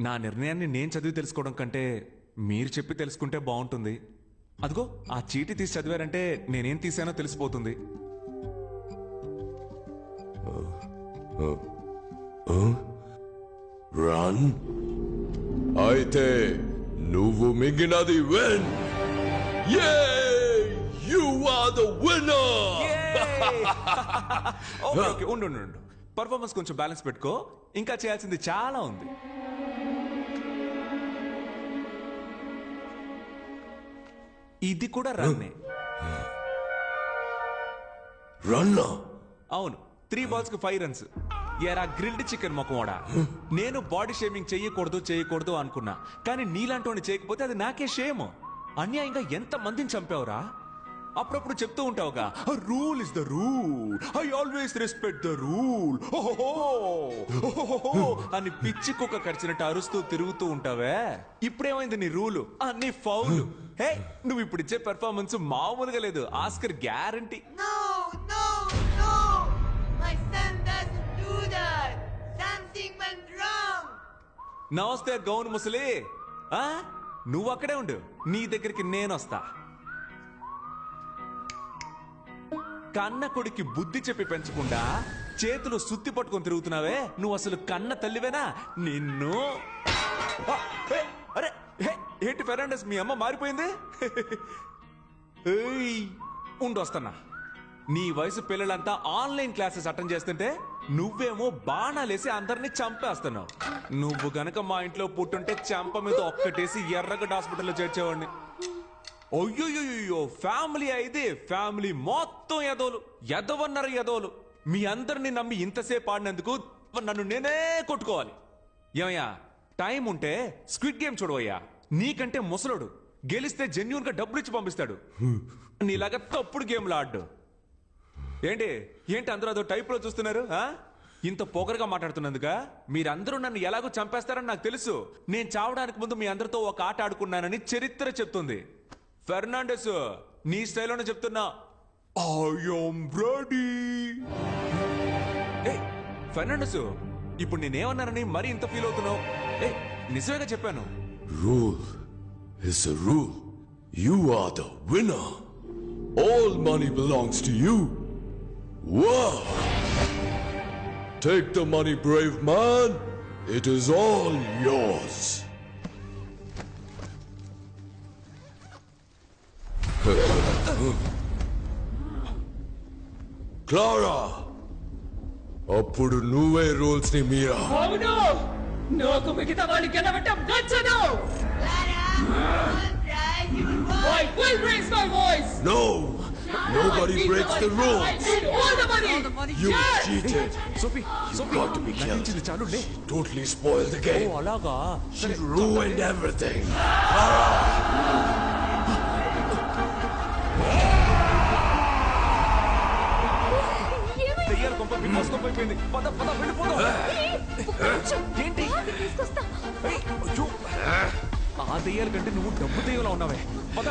నా నిర్ణయాన్ని నేను చదివి తెలుసుకోవడం కంటే మీరు చెప్పి తెలుసుకుంటే బాగుంటుంది. అదిగో ఆ చీటీ తీసి చదివారంటే నేనేం తీసానో తెలిసిపోతుంది. రన్. అయితే నువ్వు మిగిలినది win. You are the winner. Okay, ఉండు. పర్ఫార్మెన్స్ కొంచెం బ్యాలెన్స్ పెట్టుకో. ఇంకా చేయాల్సింది చాలా ఉంది. ఇది కూడా రన్నే. రన్నా? అవును, 3 balls కి 5 runs. ఎరా గ్రిల్డ్ చికెన్ మొక్కమోడా, నేను బాడీ షేమింగ్ చేయకూడదు అనుకున్నా. కానీ నీలాంటి చేయకపోతే అది నాకే షేమ్. అన్యాయంగా ఎంత మందిని చంపావురా? అప్పుడప్పుడు చెప్తూ ఉంటావుగా rule is the rule, I always respect the rule అని పిచ్చి కుక్క కరిచినట్టు అరుస్తూ తిరుగుతూ ఉంటావే. ఇప్పుడేమైంది నీ రూలు? నీ ఫౌల్. హే, నువ్వు ఇప్పుడు ఇచ్చే పెర్ఫార్మెన్స్ మామూలుగా లేదు, ఆస్కర్ గ్యారంటీ. నమస్తే గౌన్ ముసలి, నువ్వు అక్కడే ఉండు, నీ దగ్గరికి నేను వస్తా. కన్న కొడుకి బుద్ధి చెప్పి పెంచకుండా చేతులు సుత్తి పట్టుకొని తిరుగుతున్నావే, నువ్వు అసలు కన్న తల్లివేనా? నిన్ను అరే ఏంటి ఫెర్నాండెస్, మీ అమ్మ మారిపోయింది? ఉండొస్తున్నా. నీ వయసు పిల్లలంతా ఆన్లైన్ క్లాసెస్ అటెండ్ చేస్తుంటే నువ్వేమో బాణాలేసి అందరినీ చంపేస్తున్నావు. నువ్వు గనక మా ఇంట్లో పుట్టుంటే చంప మీద ఒక్కటేసి ఎర్రగడ్డ హాస్పిటల్లో చేర్చేవాడిని. అయ్యో, ఫ్యామిలీ అయితే ఫ్యామిలీ మొత్తం ఎదవన్నారు ఎదవలు. మీ అందరినీ నమ్మి ఇంతసేపు ఆడినందుకు నన్ను నేనే కొట్టుకోవాలి. ఏమయ్యా, టైం ఉంటే స్క్విడ్ గేమ్ చూడవయ్యా. నీకంటే ముసలోడు, గెలిస్తే జెన్యూన్ గా డబ్బులు ఇచ్చి పంపిస్తాడు. నీలాగా తప్పుడు గేమ్లు ఆడ్డు. ఏంటి అందరూ అదో టైప్ లో చూస్తున్నారు? ఇంత పొగరుగా మాట్లాడుతున్నందుక? మీరందరూ నన్ను ఎలాగో చంపేస్తారని నాకు తెలుసు. నేను చావడానికి ముందు మీ అందరితో ఒక ఆట ఆడుకున్నానని చరిత్ర చెప్తుంది. ఫెర్నాండెస్, నీ స్టైల్లోనే చెప్తున్నా, ఐ యామ్ రెడీ. ఫెర్నాండెస్, ఇప్పుడు నేనేమన్నానని మరి ఇంత ఫీల్ అవుతున్నావు? నిజమేగా చెప్పాను. Rule is a rule. You are the winner. All money belongs to you. Wow! Take the money, brave man. It is all yours. Clara! అప్పుడు నువ్వే రూల్స్ ని మీరా. అవును, నాకు మిగతా వాళ్ళు గెలవటం నచ్చదు. I will raise my voice. No! Nobody breaks the rules. All the money. You cheated. Sophie, You got to be killed. She totally spoiled the game. అలాగా? She ruined everything. దెయ్యాల కొంప విమోసం అయిపోయింది. పద వెళ్ళిపోదాం. ఏంటి? ఆ దెయ్యాల కంటే నువ్వు డబ్బు దెయ్యంలో ఉన్నావే. పద.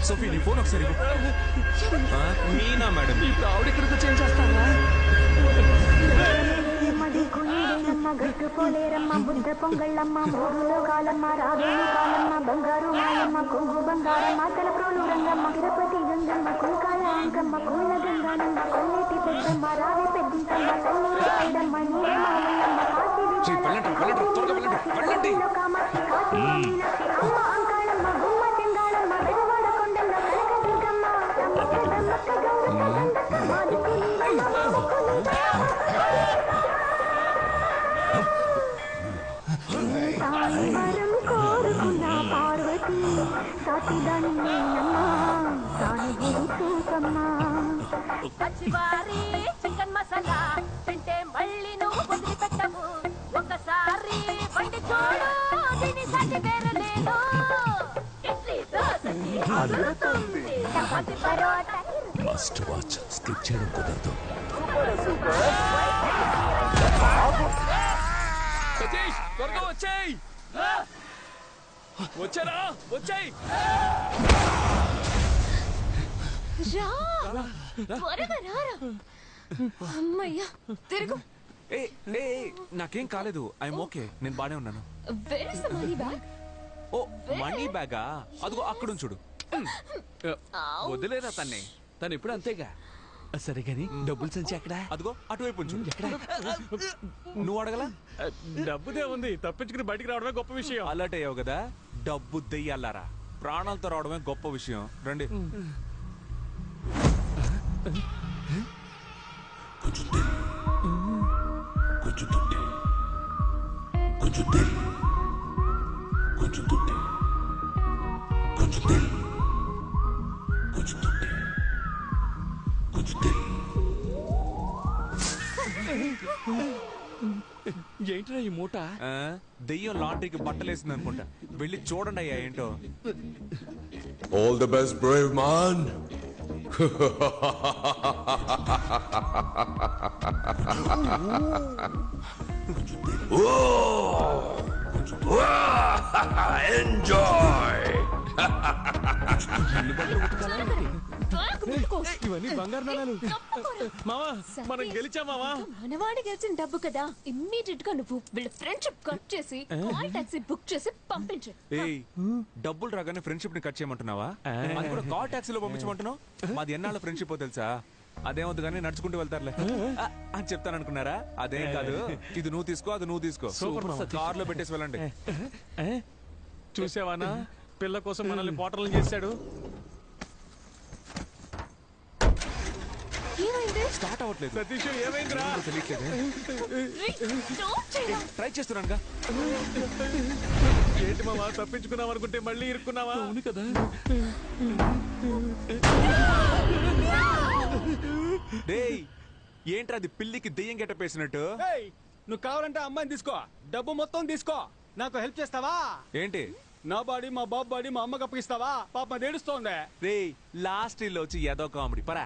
సోఫీ నీ ఫోన్ ఒకసారి మీనా మేడం ఇప్పుడు ఆవిడ ఇక్కడికి వచ్చి ఏం చేస్తావా? గట్టు పోలేరమ్మ బుద్ధ పొంగళ్ళమ్మ మూడులో కాలమ్మ రావేణు కాలమ్మ బంగారు మాయమ్మ కొంగు బంగారమ్మ తలప్రోలు రంగమ్మ తిరుపతి గంగమ్మ కుంకాల అంకమ్మ కూల గంగానమ్మ కొల్లేటి పెద్దమ్మ రావి పెద్దింకమ్మ తల్లూరు ఐడమ్మ నీరే మామయ్యమ్మ కాశీ కామాక్షి కాశీ మీనాక్షి అమ్మ అంకాళమ్మ గుమ్మ చెంగాళమ్మ వెడవాడ కొండమ్మ కనక దుర్గమ్మ సమ్మక్క బ్రహ్మక్క గౌరమ్మ గంగక్క మాదికు నీవమ్మ వరం కోరుకున్న పార్వతి సాటిదాని పచ్చివారి చికెన్ మసాలా తింటే మళ్ళీ నువ్వు వదిలిపెట్టవు ఒకసారి వండి చూడు దీని సాటి వేరే లేదు ఇడ్లీ దోసకి అదురుతుంది chapati parotta must watch skip చేయడం కుదరదు. సతీష్ త్వరగా వచ్చేయ్. వచ్చారా వచ్చేయ్. త్వరగా రారా. అమ్మయ్యా తిరుగు. నాకేం కాలేదు. I'm okay. నేను బానే ఉన్నాను. Where is the money bag? ఓ మనీ బ్యాగా అదిగో అక్కడ చూడు. వదిలేరా తన్ని, తను ఇప్పుడు అంతేగా. సరే గాని డబ్బులు సంచి ఎక్కడ? అదిగో అటువైపు చూడు. నువ్వు అడగలా? డబ్బుదే ఉంది, తప్పించుకుని బయటికి రావడమే గొప్ప విషయం. అలర్ట్ అయ్యావు కదా, డబ్బు దెయ్యాలారా, ప్రాణాలతో రావడమే గొప్ప విషయం. రండి. ఏంట్రా ఈ మూట? దెయ్యం లాండ్రీకి బట్టలేసింది అనుకుంటా. వెళ్ళి చూడండి అయ్యా ఏంటో. All the best, brave man. Enjoy. ఇవన్నీ బంగారు నాణాలు. మావా మనం గెలిచా మావా. మనవాడి గెలిచిన డబ్బు కదా, ఇమ్మీడియట్ గా నువ్వు వీళ్ళ ఫ్రెండ్షిప్ కట్ చేసి కాల్ టాక్సీ బుక్ చేసి పంపించు. ఏయ్, డబ్బులు రాగానే ఫ్రెండ్షిప్ ని కట్ చేయమంటున్నావా? అది కూడా కాల్ టాక్సీలో పంపించమంటున్నావు? మాది ఎన్నాళ్ళ ఫ్రెండ్షిప్ తెలుసా? అదేమవుతుంది కానీ నడుచుకుంటూ వెళ్తారులే అని చెప్తాను అనుకున్నారా? అదేం కాదు. ఇది నువ్వు తీసుకో, అది నువ్వు తీసుకో. కార్ లో పెట్టేసి వెళ్ళండి. చూసావానా, పిల్ల కోసం మనల్ని పోటర్లు చేశాడు. స్టార్ట్ అవ్వట్లేదు. సతీష్ ఏమైందిరా? ట్రై చేస్తున్నానుగా. ఏంటి మావా, తప్పించుకున్నాం అనుకుంటే మళ్ళీ ఇరుక్కున్నావా? అవును కదా. డేయ్, ఏంట్రా అది పిల్లికి దెయ్యం గెట్టపేసినట్టు? నువ్వు కావాలంటే అమ్మాయిని తీసుకో, డబ్బు మొత్తం తీసుకో. నాకు హెల్ప్ చేస్తావా? ఏంటి? నా బాడీ మా బాబు బాడీ మా అమ్మకి అప్పగిస్తావా? పాప ఏడుస్తోంది. రేయ్, లాస్ట్ ఇల్లు వచ్చి ఏదో కామెడీ పరా.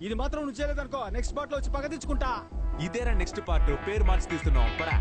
ఇది మాత్రం నువ్వు చేయలేదనుకో, నెక్స్ట్ పార్ట్ లో వచ్చి పగ తెచ్చుకుంటా. ఇదేరా నెక్స్ట్ పార్ట్. పేరు మార్చి తీస్తున్నావు పరా.